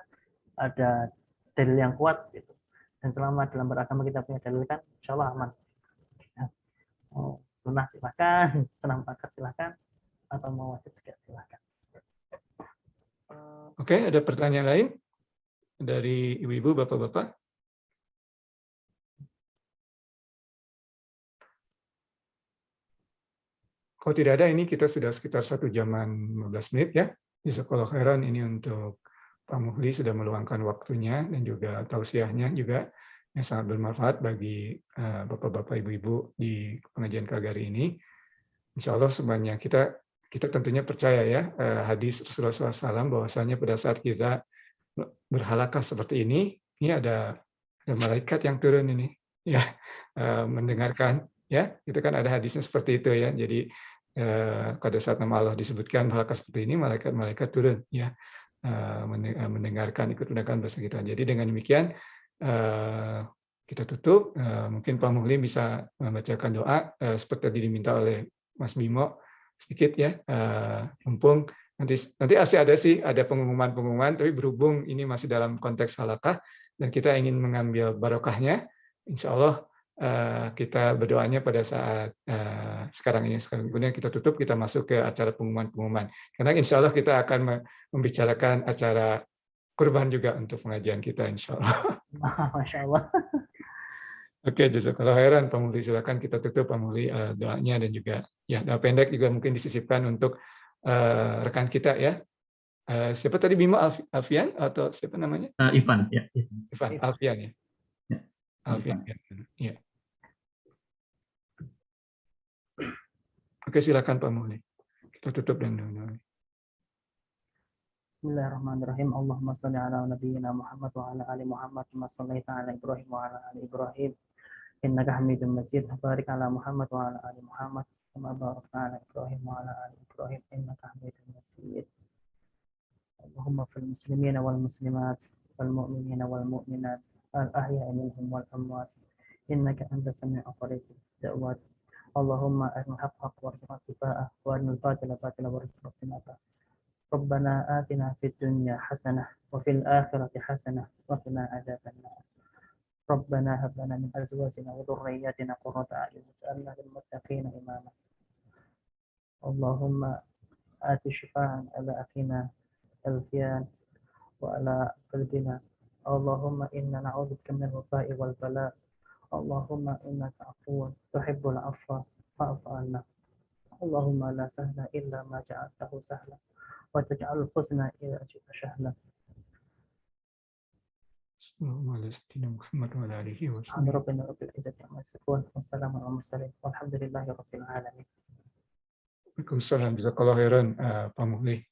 ada dalil yang kuat gitu. Dan selama dalam beragama kita punya dalil kan, insya Allah aman. Sunnah silahkan, sunnah muakkad silahkan, atau mau wajib juga silahkan. Oke, ada pertanyaan lain dari ibu-ibu, bapak-bapak? Kalau tidak ada, ini kita sudah sekitar 1 jam 15 menit ya. Jazakallahu khairan ini untuk Pak Muhli sudah meluangkan waktunya dan juga tausiahnya juga yang sangat bermanfaat bagi bapak-bapak, ibu-ibu di pengajian Kagari ini. Insya Allah semuanya kita tentunya percaya ya hadis Rasulullah SAW bahwasanya pada saat kita berhalakah seperti ini ada malaikat yang turun ini ya mendengarkan ya, itu kan ada hadisnya seperti itu ya. Jadi pada saat nama Allah disebutkan halakah seperti ini, malaikat turun ya mendengarkan, ikut mendengarkan bahasa kita. Jadi dengan demikian kita tutup. Mungkin Pak Muhli bisa membacakan doa seperti tadi diminta oleh Mas Bimo sedikit ya, mumpung nanti ada pengumuman, tapi berhubung ini masih dalam konteks halakah dan kita ingin mengambil barokahnya, insya Allah kita berdoanya pada saat sekarang ini. Kemudian kita tutup, kita masuk ke acara pengumuman. Karena insya Allah kita akan membicarakan acara kurban juga untuk pengajian kita, insya Allah. Masya Allah. Oke, jazakallahu khairan Pak Muhli. Silakan kita tutup Pak Muhli doanya dan juga ya doa pendek juga mungkin disisipkan untuk rekan kita ya. Siapa tadi, Bimo Alfian atau siapa namanya? Ivan ya. Ivan Alfian ya. Alfian ya. Oke, silakan Pak Muhli. Kita tutup dan doa. Bismillahirrahmanirrahim. Allahumma shalli ala nabiyyina Muhammad wa ala ali Muhammad kama shallaita ala Ibrahim wa ala ali Ibrahim innaka Hamidum Majid. Barik ala Muhammad wa ala ali Muhammad kama barakta ala Ibrahim wa ala ali Ibrahim innaka Hamidum Majid. Allahumma fil muslimina wal muslimat wal mu'minina wal mu'minat al ahya'i minhum wal amwat innaka antas sami'ul qarib da'wat. Allahumma arina haqqa warzuqna ittiba'ah wa arina al-batila batila warzuqna istinabah. Rabbana atina fid dunya hasanah wa fil akhirati hasanah wa qina adzabannar. Rabbana hab lana min azwajina wa dhurriyyatina qurrata a'yun waj'alna lil muttaqina imama. Allahumma ati shifaan ala akhina Alfian wa ala qalbina. Allahumma inna na'udzubika min al-waba'i wal bala'. Allahumma innaka 'afuwun tuhibbul 'afwa fa'fu 'anna. Allahumma la sahla illa ma ja'altahu sahla wa taj'alul husna idza ji'ta sahla. Muhammad wa alihi wa Subhana rabbina rabbil izzati amma yasifun wa salamun 'alal mursalin walhamdulillahi rabbil alamin. Waalaikumsalam. Jazakallahu khairan Pak Muhli.